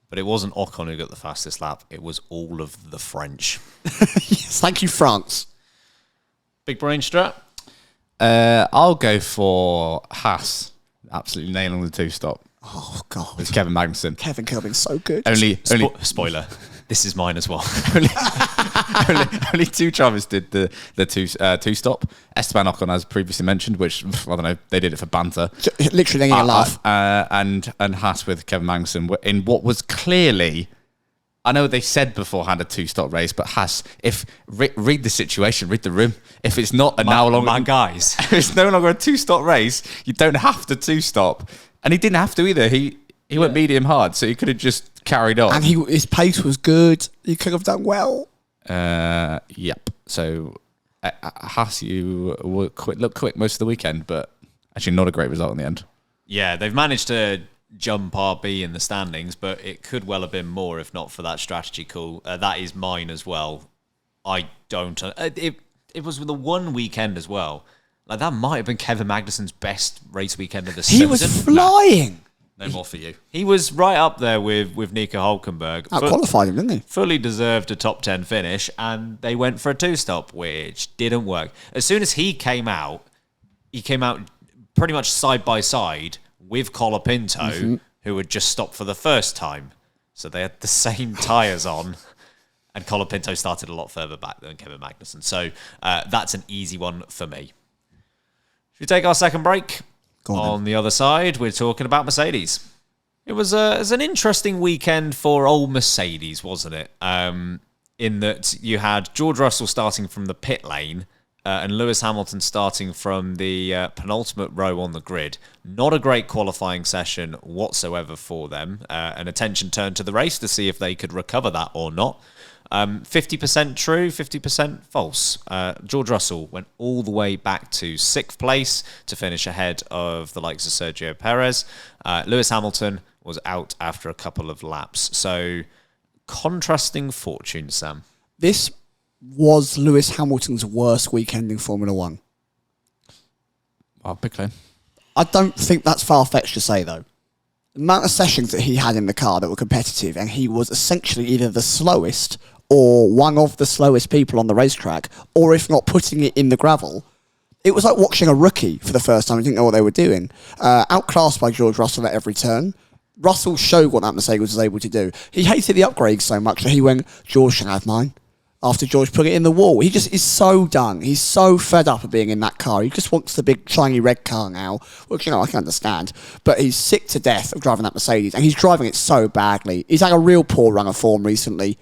But it wasn't Ocon who got the fastest lap. It was all of the French. Yes, thank you, France. Big brain Strat. I'll go for Haas. Absolutely nailing the 2-stop. Oh, God. It's Kevin Magnussen. Kevin Kilbin's so good. Only Spoiler. This is mine as well. only 2 drivers did the 2-stop. Esteban Ocon, as previously mentioned, which, I don't know, they did it for banter. Literally getting a laugh. And Haas with Kevin Magnussen in what was clearly I know they said beforehand a 2-stop race, but read the situation, read the room. If it's not guys, if it's no longer a 2-stop race, you don't have to 2-stop. And he didn't have to either. He went medium hard, so he could have just carried on. And his pace was good. He could have done well. Yep. So Haas, you look quick most of the weekend, but actually not a great result in the end. Yeah, they've managed to jump RB in the standings, but it could well have been more if not for that strategy call. That is mine as well. I don't. It was the one weekend as well. Like that might have been Kevin Magnussen's best race weekend of the season. He was flying. No more for you. He was right up there with Nico Hülkenberg. Out-qualified him, didn't he? Fully deserved a top 10 finish, and they went for a 2-stop, which didn't work. As soon as he came out pretty much side by side with Colapinto, who had just stopped for the first time. So they had the same tyres on, and Colapinto started a lot further back than Kevin Magnussen. So that's an easy one for me. Should we take our second break? On the other side, we're talking about Mercedes. It was an interesting weekend for old Mercedes, wasn't it? In that you had George Russell starting from the pit lane and Lewis Hamilton starting from the penultimate row on the grid. Not a great qualifying session whatsoever for them. And attention turned to the race to see if they could recover that or not. 50% true, 50% false. George Russell went all the way back to 6th place to finish ahead of the likes of Sergio Perez. Lewis Hamilton was out after a couple of laps. So, contrasting fortunes, Sam. This was Lewis Hamilton's worst weekend in Formula One. Oh, big claim. I don't think that's far-fetched to say, though. The amount of sessions that he had in the car that were competitive, and he was essentially either the slowest or one of the slowest people on the racetrack, or if not putting it in the gravel. It was like watching a rookie for the first time. I didn't know what they were doing. Outclassed by George Russell at every turn. Russell showed what that Mercedes was able to do. He hated the upgrades so much that he went, George should have mine. After George put it in the wall. He just is so done. He's so fed up of being in that car. He just wants the big shiny red car now, which, I can understand. But he's sick to death of driving that Mercedes, and he's driving it so badly. He's had a real poor run of form recently.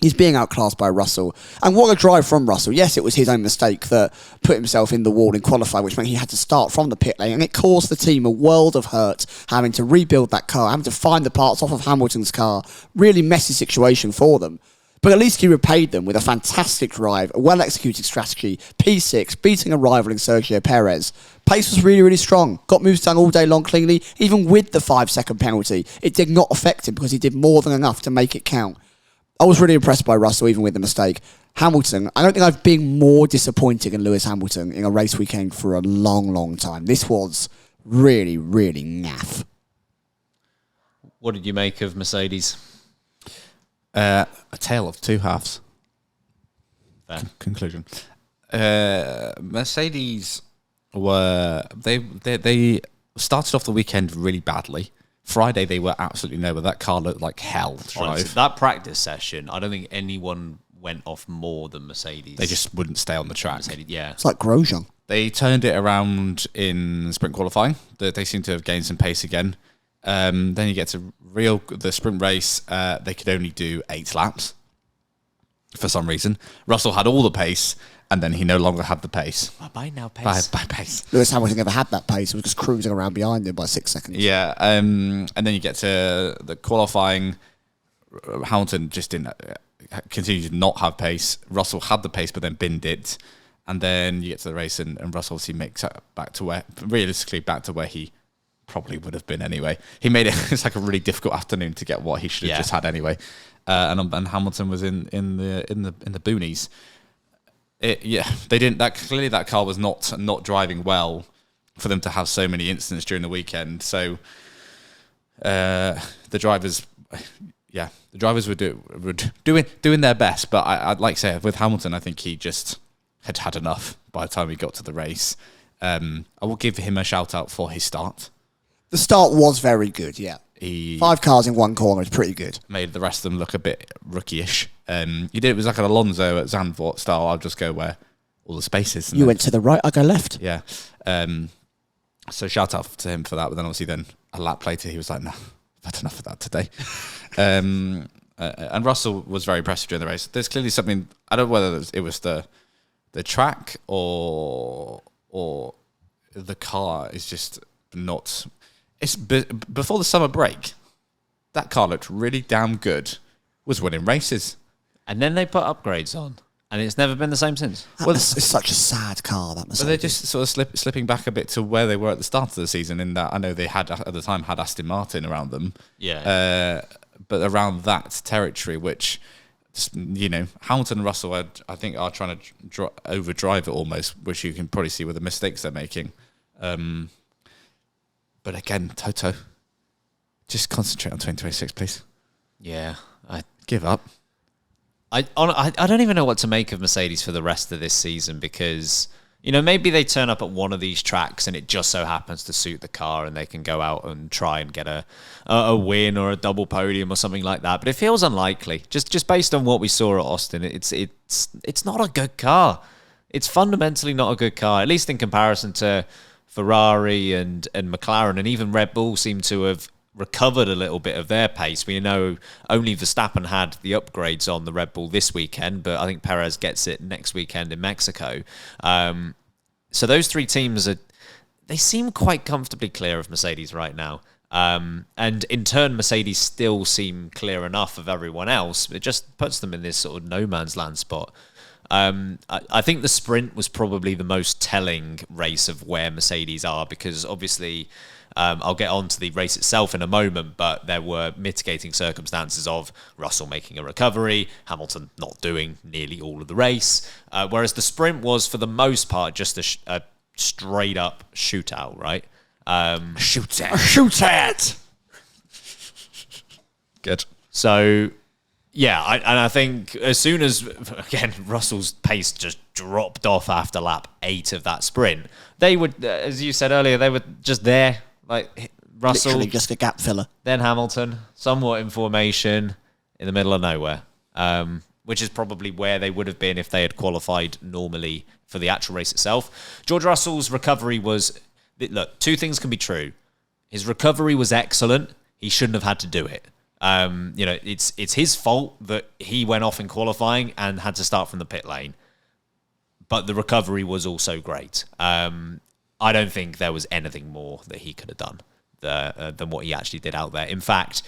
He's being outclassed by Russell. And what a drive from Russell. Yes, it was his own mistake that put himself in the wall in qualifying, which meant he had to start from the pit lane. And it caused the team a world of hurt, having to rebuild that car, having to find the parts off of Hamilton's car. Really messy situation for them. But at least he repaid them with a fantastic drive, a well-executed strategy, P6, beating a rival in Sergio Perez. Pace was really, really strong. Got moves done all day long cleanly, even with the 5-second penalty. It did not affect him because he did more than enough to make it count. I was really impressed by Russell, even with the mistake. Hamilton, I don't think I've been more disappointed in Lewis Hamilton in a race weekend for a long, long time. This was really, really naff. What did you make of Mercedes? A tale of two halves. Conclusion. Mercedes were they started off the weekend really badly. Friday they were absolutely nowhere. That car looked like hell to drive. Honestly, that practice session, I don't think anyone went off more than Mercedes. They just wouldn't stay on the track. Mercedes, yeah. It's like Grosjean. They turned it around in sprint qualifying. They seem to have gained some pace again. Then you get to the sprint race. They could only do 8 laps for some reason. Russell had all the pace, and then he no longer had the pace. By now, pace. By pace. Lewis Hamilton never had that pace. He was just cruising around behind him by 6 seconds. Yeah, and then you get to the qualifying. Hamilton just didn't continue to not have pace. Russell had the pace, but then binned it. And then you get to the race, and Russell obviously makes it back to where he probably would have been anyway. He made it. It's like a really difficult afternoon to get what he should have just had anyway. And Hamilton was in the boonies. They didn't. Clearly that car was not driving well for them to have so many incidents during the weekend. So the drivers were doing their best. But I'd like to say with Hamilton, I think he just had enough by the time he got to the race. I will give him a shout out for his start. The start was very good, yeah. 5 cars in one corner is pretty good. Made the rest of them look a bit rookie-ish. It was like an Alonso at Zandvoort style. I'll just go where all the space is. You went to the right, I go left. Yeah. So shout out to him for that. But then obviously a lap later he was like, no, I've had enough of that today. And and Russell was very impressive during the race. There's clearly something. I don't know whether it was the track or the car is just not. It's before the summer break. That car looked really damn good. Was winning races, and then they put upgrades on, and it's never been the same since. It's such a sad car, that Mercedes. But they're just sort of slipping back a bit to where they were at the start of the season. In that, I know they had at the time had Aston Martin around them. Yeah. But around that territory, which, Hamilton and Russell, I think, are trying to overdrive it almost, which you can probably see with the mistakes they're making. But again, Toto, just concentrate on 2026, please. Yeah. Give up. I don't even know what to make of Mercedes for the rest of this season because, maybe they turn up at one of these tracks and it just so happens to suit the car and they can go out and try and get a win or a double podium or something like that. But it feels unlikely. Just based on what we saw at Austin, it's not a good car. It's fundamentally not a good car, at least in comparison to Ferrari and McLaren, and even Red Bull seem to have recovered a little bit of their pace. We know only Verstappen had the upgrades on the Red Bull this weekend, but I think Perez gets it next weekend in Mexico. So those three teams they seem quite comfortably clear of Mercedes right now. And in turn, Mercedes still seem clear enough of everyone else. It just puts them in this sort of no man's land spot. I think the sprint was probably the most telling race of where Mercedes are because obviously I'll get on to the race itself in a moment, but there were mitigating circumstances of Russell making a recovery, Hamilton not doing nearly all of the race, whereas the sprint was for the most part just a straight up shootout, right? Shootout! Good. So... yeah, I think as soon as, again, Russell's pace just dropped off after lap 8 of that sprint, they would, as you said earlier, they were just there, like Russell. Literally just a gap filler. Then Hamilton, somewhat in formation, in the middle of nowhere, which is probably where they would have been if they had qualified normally for the actual race itself. George Russell's recovery was, look, two things can be true. His recovery was excellent. He shouldn't have had to do it. It's his fault that he went off in qualifying and had to start from the pit lane. But the recovery was also great. I don't think there was anything more that he could have done than what he actually did out there. In fact,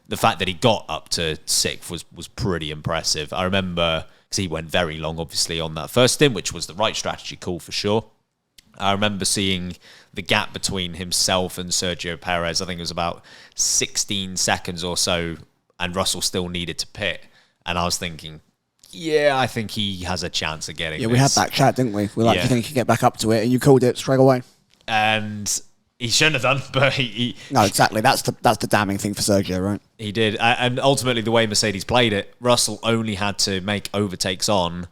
the fact that he got up to 6th was pretty impressive. I remember, because he went very long, obviously, on that first stint, which was the right strategy call for sure. I remember seeing the gap between himself and Sergio Perez. I think it was about 16 seconds or so, and Russell still needed to pit. And I was thinking, yeah, I think he has a chance of getting this. Yeah, we had that chat, didn't we? We like to think he could get back up to it, and you called it straight away. And he shouldn't have done, but he no, exactly. That's the damning thing for Sergio, right? He did. And ultimately, the way Mercedes played it, Russell only had to make overtakes on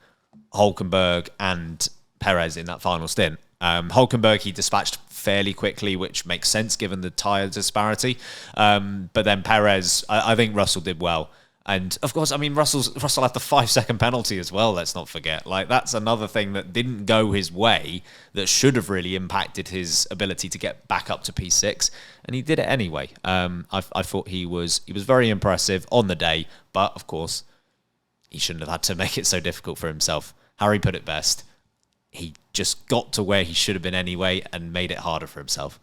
Hülkenberg and Perez in that final stint. Hülkenberg he dispatched fairly quickly, which makes sense given the tyre disparity. But then Perez, I think Russell did well. And of course, I mean, Russell had the 5-second penalty as well, let's not forget. Like, that's another thing that didn't go his way that should have really impacted his ability to get back up to P6. And he did it anyway. I thought he was very impressive on the day, but of course, he shouldn't have had to make it so difficult for himself. Harry put it best. He just got to where he should have been anyway and made it harder for himself.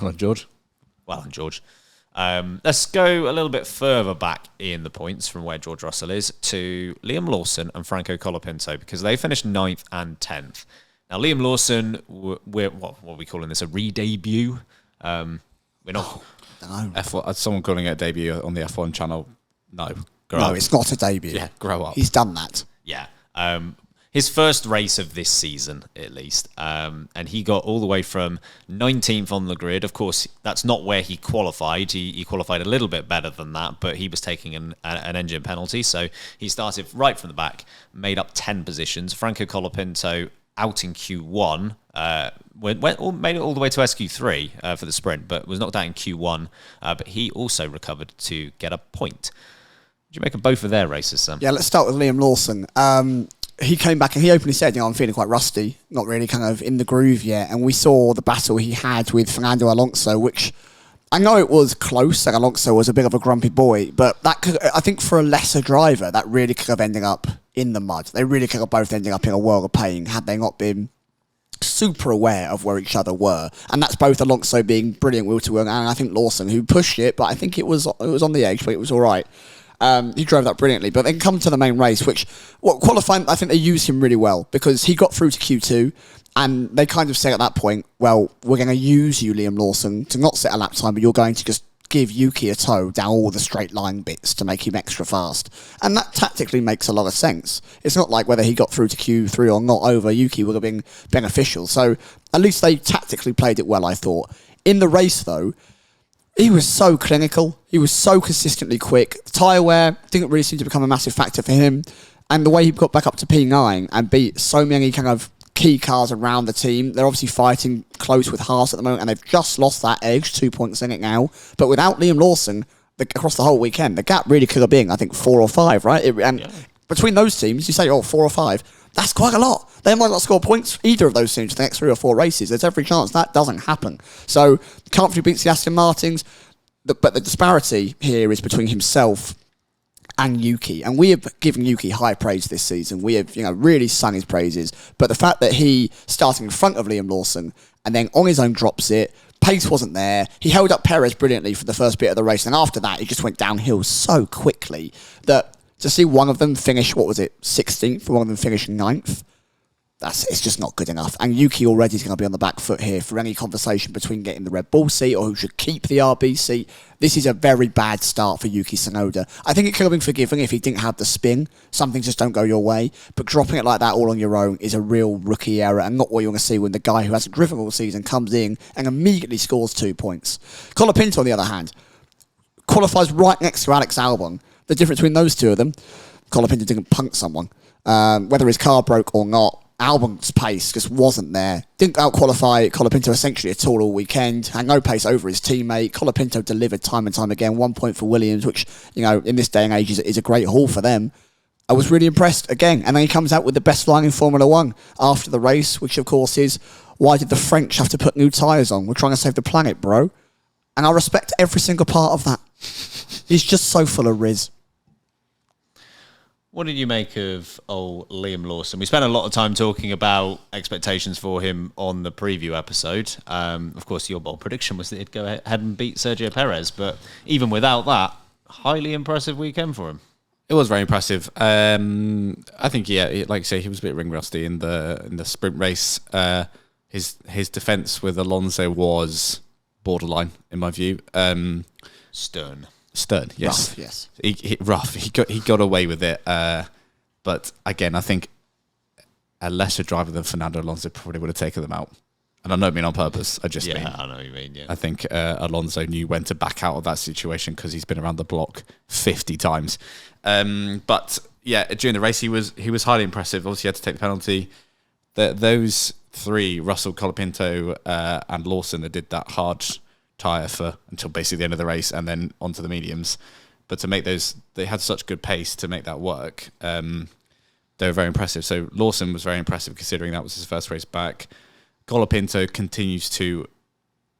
Well done, George. Well done, George. Let's go a little bit further back in the points from where George Russell is to Liam Lawson and Franco Colapinto, because they finished 9th and 10th. Now, Liam Lawson, we're what are we calling this? A re-debut? We're not... No. F1, someone calling it a debut on the F1 channel. No. No, up. it's not a debut. Yeah, grow up. He's done that. Yeah. His first race of this season, at least. And he got all the way from 19th on the grid. Of course, that's not where he qualified. He qualified a little bit better than that, but he was taking an engine penalty. So he started right from the back, made up 10 positions. Franco Colapinto out in Q1, made it all the way to SQ3 for the sprint, but was knocked out in Q1. But he also recovered to get a point. What do you make of both of their races, Sam? Yeah, let's start with Liam Lawson. He came back and he openly said, I'm feeling quite rusty, not really kind of in the groove yet. And we saw the battle he had with Fernando Alonso, which I know it was close, and Alonso was a bit of a grumpy boy, but that could, I think for a lesser driver, that really could have ended up in the mud. They really could have both ended up in a world of pain had they not been super aware of where each other were. And that's both Alonso being brilliant wheel to wheel, and I think Lawson, who pushed it, but I think it was on the edge, but it was all right. He drove that brilliantly. But then come to the main race, qualifying, I think they used him really well because he got through to Q2. And they kind of said at that point, well, we're going to use you, Liam Lawson, to not set a lap time, but you're going to just give Yuki a tow down all the straight line bits to make him extra fast. And that tactically makes a lot of sense. It's not like whether he got through to Q3 or not over Yuki would have been beneficial. So at least they tactically played it well, I thought. In the race, though, he was so clinical. He was so consistently quick. Tyre wear didn't really seem to become a massive factor for him. And the way he got back up to P9 and beat so many kind of key cars around the team. They're obviously fighting close with Haas at the moment, and they've just lost that edge, 2 points in it now. But without Liam Lawson, across the whole weekend, the gap really could have been, I think, 4 or 5, right? Between those teams, you say, 4 or 5, that's quite a lot. They might not score points, either of those teams, for the next 3 or 4 races. There's every chance that doesn't happen. So, comfortably beats the Aston Martins, but the disparity here is between himself and Yuki, and we have given Yuki high praise this season. We have, really sung his praises. But the fact that he starting in front of Liam Lawson and then on his own drops it, pace wasn't there. He held up Perez brilliantly for the first bit of the race, and after that, he just went downhill so quickly that to see one of them finish, 16th, one of them finish 9th. It's just not good enough. And Yuki already is going to be on the back foot here for any conversation between getting the Red Bull seat or who should keep the RB seat. This is a very bad start for Yuki Tsunoda. I think it could have been forgiven if he didn't have the spin. Some things just don't go your way. But dropping it like that all on your own is a real rookie error and not what you want to see when the guy who hasn't driven all season comes in and immediately scores 2 points. Colapinto, on the other hand, qualifies right next to Alex Albon. The difference between those two of them, Colapinto didn't punk someone. Whether his car broke or not, Albon's pace just wasn't there. Didn't out-qualify Colapinto essentially at all weekend. Had no pace over his teammate. Colapinto delivered time and time again. 1 point for Williams, which, in this day and age is a great haul for them. I was really impressed again. And then he comes out with the best flying in Formula 1 after the race, which of course is, why did the French have to put new tyres on? We're trying to save the planet, bro. And I respect every single part of that. He's just so full of riz. What did you make of Liam Lawson? We spent a lot of time talking about expectations for him on the preview episode. Of course, your bold prediction was that he'd go ahead and beat Sergio Perez, but even without that, highly impressive weekend for him. It was very impressive. I think, like you say, he was a bit ring rusty in the sprint race. His defence with Alonso was borderline, in my view. Stern, yes. Rough, yes. Rough. He got away with it. But again, I think a lesser driver than Fernando Alonso probably would have taken them out. And I don't mean on purpose. I just mean, I know what you mean. Yeah. I think Alonso knew when to back out of that situation because he's been around the block 50 times. But yeah, during the race, he was highly impressive. Obviously, he had to take the penalty. Those three, Russell, Colapinto, and Lawson, that did that hard tyre for until basically the end of the race and then onto the mediums. But to make those, they had such good pace to make that work. They were very impressive. So Lawson was very impressive considering that was his first race back. Colapinto continues to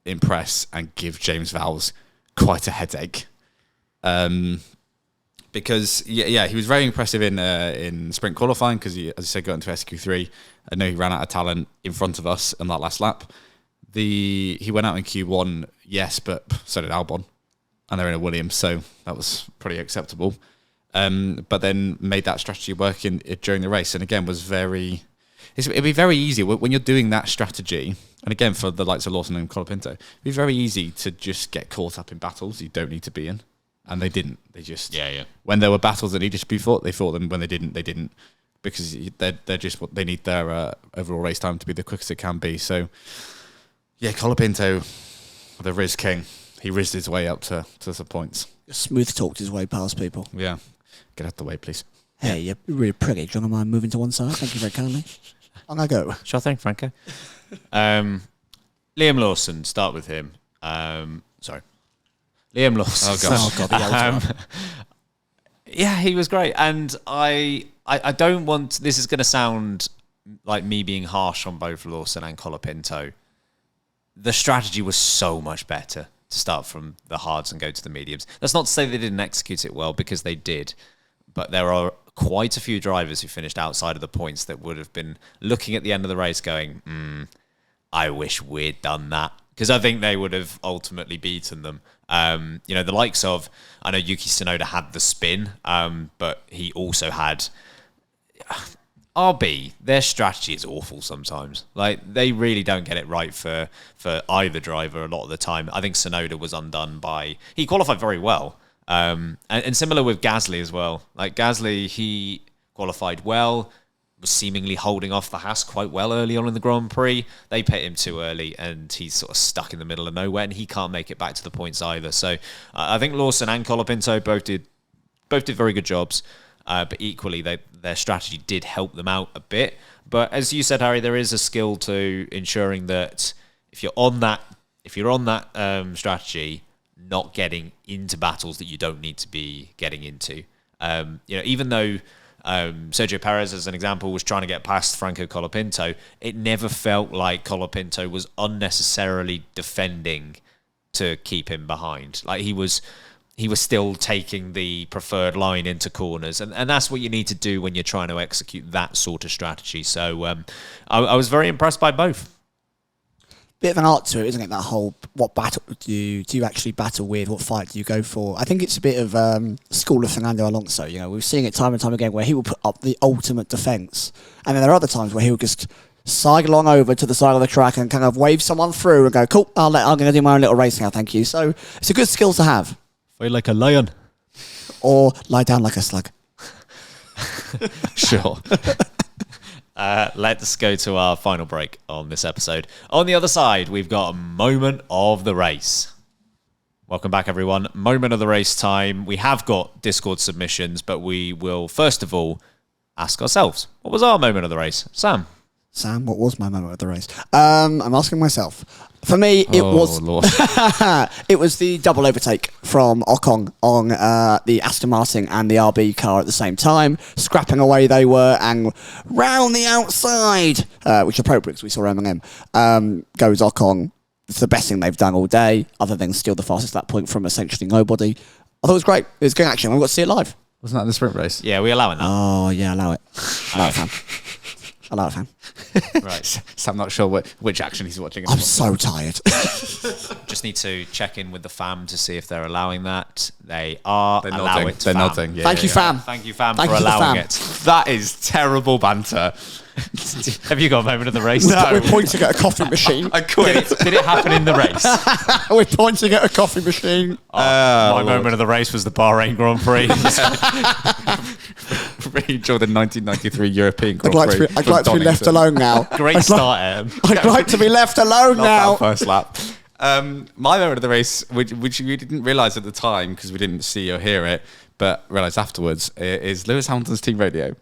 impress and give James Vowles quite a headache. Because he was very impressive in sprint qualifying because he, as I said, got into SQ3. I know he ran out of talent in front of us on that last lap. He went out in Q1, yes, but so did Albon, and they're in a Williams, so that was pretty acceptable. But then made that strategy work during the race, and again was very. It'd be very easy when you're doing that strategy, and again for the likes of Lawson and Colapinto, it'd be very easy to just get caught up in battles you don't need to be in, and they didn't. They just when there were battles that needed to be fought, they fought them. When they didn't, because they're just what they need their overall race time to be the quickest it can be. So. Yeah, Colapinto, the Riz King, he rizzed his way up to the points. Smooth talked his way past people. Yeah. Get out the way, please. Hey, you're really pretty. Do you want to mind moving to one side? Thank you very kindly. On I go. Sure thing, Franco. Liam Lawson, start with him. Sorry. Liam Lawson. Oh, God. Yeah, he was great. And I don't want... This is going to sound like me being harsh on both Lawson and Colapinto. The strategy was so much better to start from the hards and go to the mediums. That's not to say they didn't execute it well, because they did. But there are quite a few drivers who finished outside of the points that would have been looking at the end of the race going, I wish we'd done that. Because I think they would have ultimately beaten them. The likes of, I know Yuki Tsunoda had the spin, but he also had... RB, their strategy is awful sometimes. Like, they really don't get it right for either driver a lot of the time. I think Tsunoda was undone by... He qualified very well. And similar with Gasly as well. Like, Gasly, he qualified well, was seemingly holding off the Haas quite well early on in the Grand Prix. They pit him too early, and he's sort of stuck in the middle of nowhere, and he can't make it back to the points either. So I think Lawson and Colapinto both did very good jobs. But equally, their strategy did help them out a bit. But as you said, Harry, there is a skill to ensuring that if you're on that strategy, not getting into battles that you don't need to be getting into. Even though Sergio Perez, as an example, was trying to get past Franco Colapinto, it never felt like Colapinto was unnecessarily defending to keep him behind. Like, he was still taking the preferred line into corners. And that's what you need to do when you're trying to execute that sort of strategy. So I was very impressed by both. Bit of an art to it, isn't it? That whole, what battle do you actually battle with? What fight do you go for? I think it's a bit of school of Fernando Alonso. We've seen it time and time again where he will put up the ultimate defence. And then there are other times where he'll just side along over to the side of the track and kind of wave someone through and go, cool, I'm going to do my own little race now, thank you. So it's a good skill to have. Fight like a lion. Or lie down like a slug. Sure. Let's go to our final break on this episode. On the other side, we've got a moment of the race. Welcome back, everyone. Moment of the race time. We have got Discord submissions, but we will first of all ask ourselves, what was our moment of the race? Sam, what was my moment of the race? I'm asking myself. For me, it was Lord. it was the double overtake from Ocon on the Aston Martin and the RB car at the same time. Scrapping away they were, and round the outside, which is appropriate because we saw M&M, goes Ocon. It's the best thing they've done all day, other than steal the fastest lap point from essentially nobody. I thought it was great. It was good action. We got to see it live. Wasn't that the sprint race? yeah, we allowing that. Oh, yeah, allow it. Allow it, fam. Allow it, fam. Right. So I'm not sure which action he's watching. I'm so tired. Just need to check in with the fam to see if they're allowing that. They are. They're allow nodding. it, They're fam. nodding. Yeah, Thank you, fam. Thank you, fam, Thank for you to the allowing fam. it. That is terrible banter. Have you got a moment of the race? We're pointing at a coffee machine. I quit. Did it happen in the race? We're pointing at a coffee machine. My moment of the race was the Bahrain Grand Prix. Enjoyed the 1993 European Grand I'd Prix. like to be left alone now. Great start, Em. I'd like to be left alone now. That first lap. My moment of the race, which we didn't realise at the time because we didn't see or hear it, but realised afterwards, is Lewis Hamilton's team radio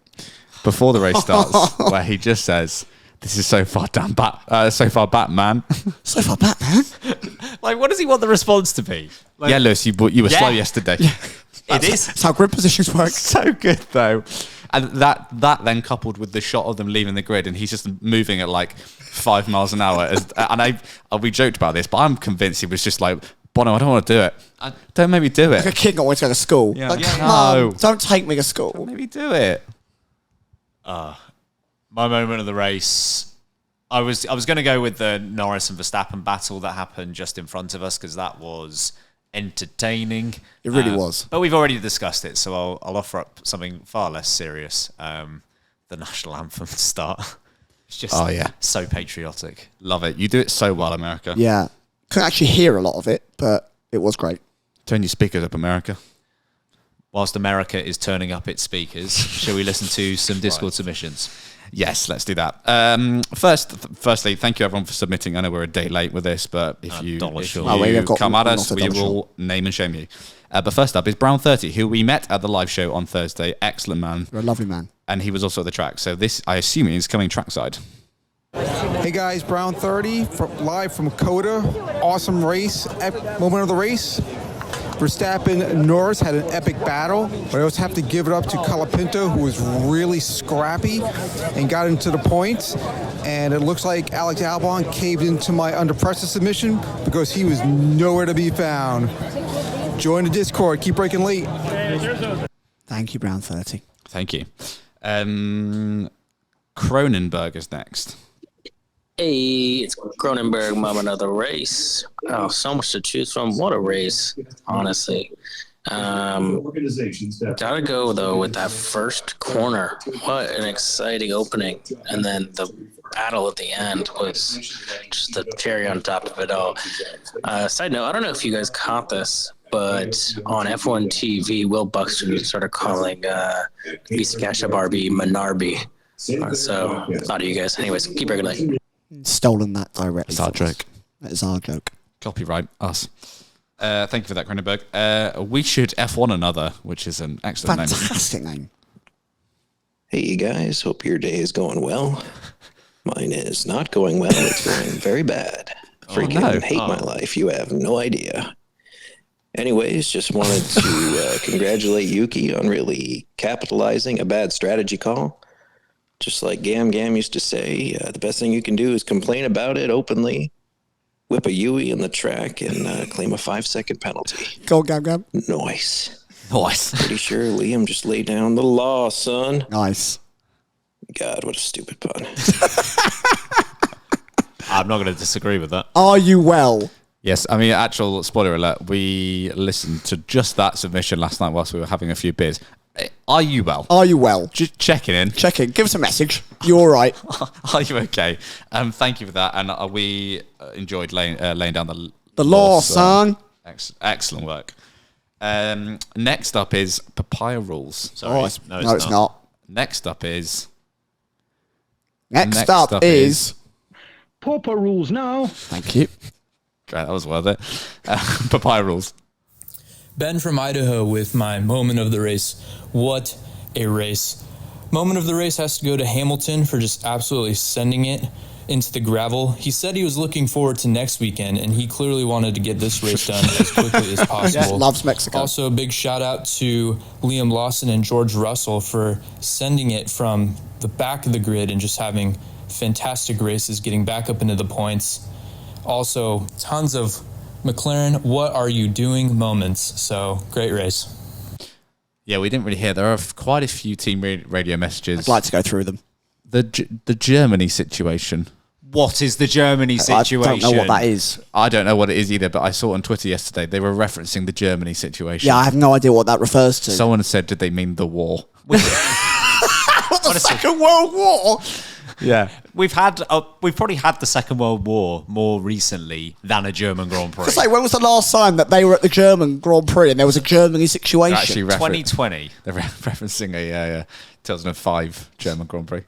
before the race starts, where he just says, "This is so far back, man." So far back, man. Like, what does he want the response to be? Like, Yeah, Lewis, you were slow yesterday. it is. That's how grid positions work. So good though, and that then coupled with the shot of them leaving the grid, and he's just moving at like 5 miles an hour. We joked about this, but I'm convinced he was just like, Bono, I don't want to do it. Don't make me do it. Like a kid not wanting to go to school. Yeah. Like, Yeah, Mum, no. don't take me to school. Don't make me do it. My moment of the race, I was going to go with the Norris and Verstappen battle that happened just in front of us because that was entertaining. It really was. But we've already discussed it, so I'll offer up something far less serious. The national anthem to start. It's just so patriotic. Love it. You do it so well, America. Yeah. Couldn't actually hear a lot of it, but it was great. Turn your speakers up, America. Whilst America is turning up its speakers, shall we listen to some Discord submissions? Yes, let's do that. Firstly, thank you everyone for submitting. I know we're a day late with this, but if you come at us, we will name and shame you. But first up is Brown30, who we met at the live show on Thursday. Excellent man. You're a lovely man. And he was also at the track. So this, I assume, is coming trackside. Hey guys, Brown30, live from Coda. Awesome race. Moment of the race. Verstappen and Norris had an epic battle, but I also have to give it up to Colapinto, who was really scrappy and got into the points. And it looks like Alex Albon caved into my under pressure submission because he was nowhere to be found. Join the Discord. Keep breaking late. Thank you, Brown 30. Thank you. Cronenberg is next. Hey, it's Cronenberg, moment of the race. Oh, so much to choose from. What a race, honestly. Gotta go, though, with that first corner. What an exciting opening. And then the battle at the end was just the cherry on top of it all. Side note, I don't know if you guys caught this, but on F1 TV, Will Buxton started calling Vizcaya Barbie Manarbi. So, a lot of you guys. Anyways, keep regulating. Stolen that directly. It's our joke. That is our joke. Copyright us. Thank you for that, Cronenberg. We should F1 another, which is an excellent name. Fantastic name. Hey, you guys. Hope your day is going well. Mine is not going well. It's going very bad. Freaking hate my life. You have no idea. Anyways, just wanted to congratulate Yuki on really capitalizing a bad strategy call. Just like Gam used to say, the best thing you can do is complain about it openly, whip a Yui in the track, and claim a 5-second penalty. Go, Gam. Nice. Pretty sure Liam just laid down the law, son. Nice. God, what a stupid pun. I'm not going to disagree with that. Are you well? Yes, I mean, actual spoiler alert, we listened to just that submission last night whilst we were having a few beers. Are you well? Are you well? Just checking in. Checking. Give us a message. You all right? Are you okay? Thank you for that. And we enjoyed laying down the law, son. Excellent work. Next up is Papaya Rules. Sorry. No, it's not. Next up is... Next up is... Papa Rules now. Thank you. Great, that was worth it. Papaya Rules. Ben from Idaho with my moment of the race. What a race. Moment of the race has to go to Hamilton for just absolutely sending it into the gravel. He said he was looking forward to next weekend, and he clearly wanted to get this race done as quickly as possible. Yeah, loves Mexico. Also, a big shout out to Liam Lawson and George Russell for sending it from the back of the grid and just having fantastic races, getting back up into the points. Also, tons of McLaren, what are you doing moments. So, great race. Yeah, we didn't really hear. There are quite a few team radio messages. I'd like to go through them. The Germany situation. What is the Germany situation? I don't know what that is. I don't know what it is either, but I saw on Twitter yesterday they were referencing the Germany situation. Yeah, I have no idea what that refers to. Someone said, did they mean the war? What, the Second World War? Yeah. We've probably had the Second World War more recently than a German Grand Prix. It's like, when was the last time that they were at the German Grand Prix and there was a Germany situation? Actually, 2020. They're referencing a 2005 German Grand Prix.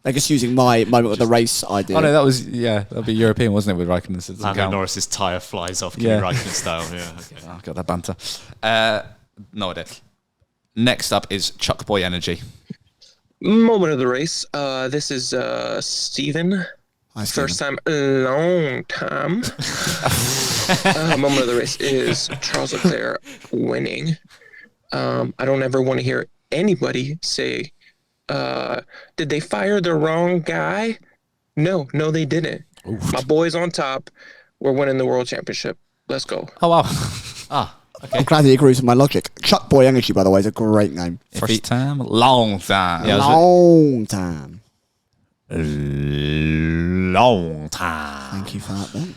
They're just using my moment of the race idea. Oh no, that'll be European, wasn't it, with Raikkonen? Lando Norris's tyre flies off Kimi Raikkonen style. Yeah, okay. Oh, got that banter. No idea. Next up is Chuck Boy Energy. Moment of the race. This is Steven. Hi, Steven. First time, long time. Moment of the race is Charles Leclerc winning. I don't ever want to hear anybody say, did they fire the wrong guy? No, they didn't. Oof. My boys on top. We're winning the world championship. Let's go. Oh, wow. Okay. I'm glad he agrees with my logic. Chuck Boy Energy, by the way, is a great name. First time, long time. Yeah, long time. Long time. Thank you for that,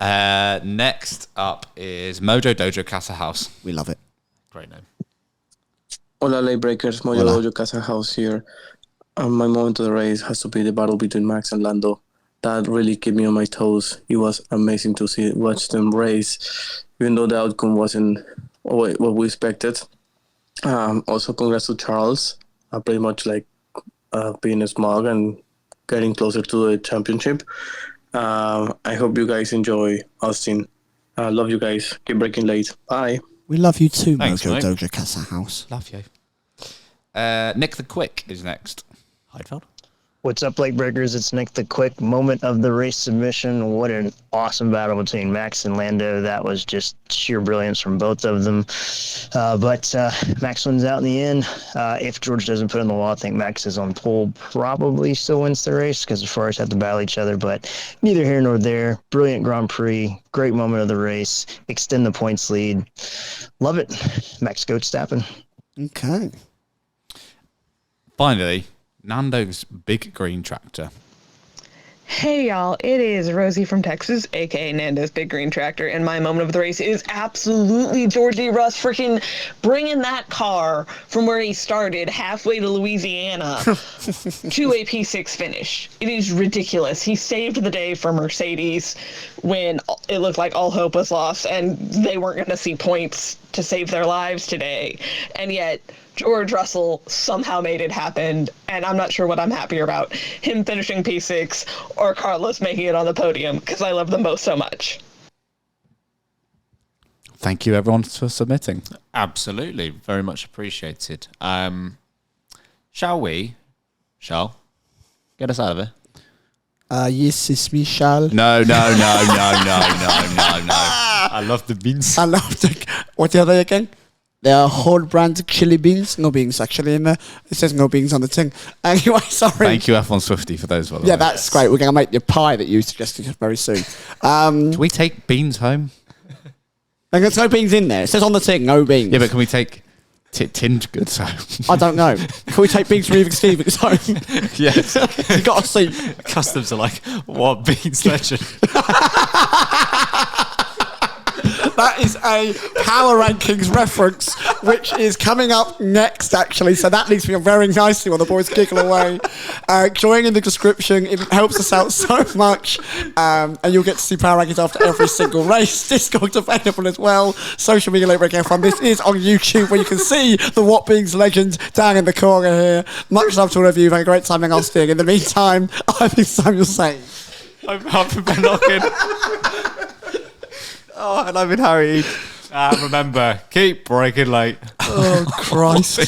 Ben. Next up is Mojo Dojo Casa House. We love it. Great name. Hola, late breakers. Mojo Dojo Casa House here. My moment of the race has to be the battle between Max and Lando. That really kept me on my toes. It was amazing to watch them race, even though the outcome wasn't what we expected. Also, congrats to Charles. Pretty much like being smug and getting closer to the championship. I hope you guys enjoy Austin. Love you guys. Keep breaking late. Bye. We love you too, Thanks, Mojo mate. Dojo Casa House. Love you. Nick the Quick is next. Heidfeld. What's up, Lake Breakers? It's Nick, the quick moment of the race submission. What an awesome battle between Max and Lando. That was just sheer brilliance from both of them. But Max wins out in the end. If George doesn't put in the wall, I think Max is on pole, probably still wins the race because the Ferraris have to battle each other. But neither here nor there. Brilliant Grand Prix. Great moment of the race. Extend the points lead. Love it. Max Verstappen. Okay. Finally, Nando's big green tractor. Hey y'all, it is Rosie from Texas, aka Nando's Big Green Tractor, and my moment of the race is absolutely Georgie Russ freaking bringing that car from where he started halfway to Louisiana to a P6 finish. It is ridiculous. He saved the day for Mercedes when it looked like all hope was lost and they weren't going to see points to save their lives today, and yet George Russell somehow made it happen, and I'm not sure what I'm happier about, him finishing P6 or Carlos making it on the podium, because I love them both so much. Thank you, everyone, for submitting. Absolutely. Very much appreciated. Shall we? Shall? Get us out of here. Yes, it's me, Charles. No. I love the beans. I love the... What are they again? They are whole brand chili beans. No beans, actually, in there. It says no beans on the tin. Anyway, sorry. Thank you, F1 Swifty, for those. Yeah, that's great. We're going to make the pie that you suggested very soon. Do we take beans home? There's no beans in there. It says on the tin, no beans. Yeah, but can we take tinned goods home? I don't know. Can we take beans from Even Stevens home? Yes. You got to see. Customs are like, what beans legend? That is a Power Rankings reference, which is coming up next, actually. So that leads me on very nicely while the boys giggle away. Join in the description. It helps us out so much. And you'll get to see Power Rankings after every single race. Discord's available as well. Social media, Late Break F1. This is on YouTube, where you can see the What Beans legend down in the corner here. Much love to all of you. You've had a great time in Austin. In the meantime, I've been Samuel Sain. I'm Harper Ben Locken. Oh, and I've been Harry. Remember, keep breaking late. Oh, Christ.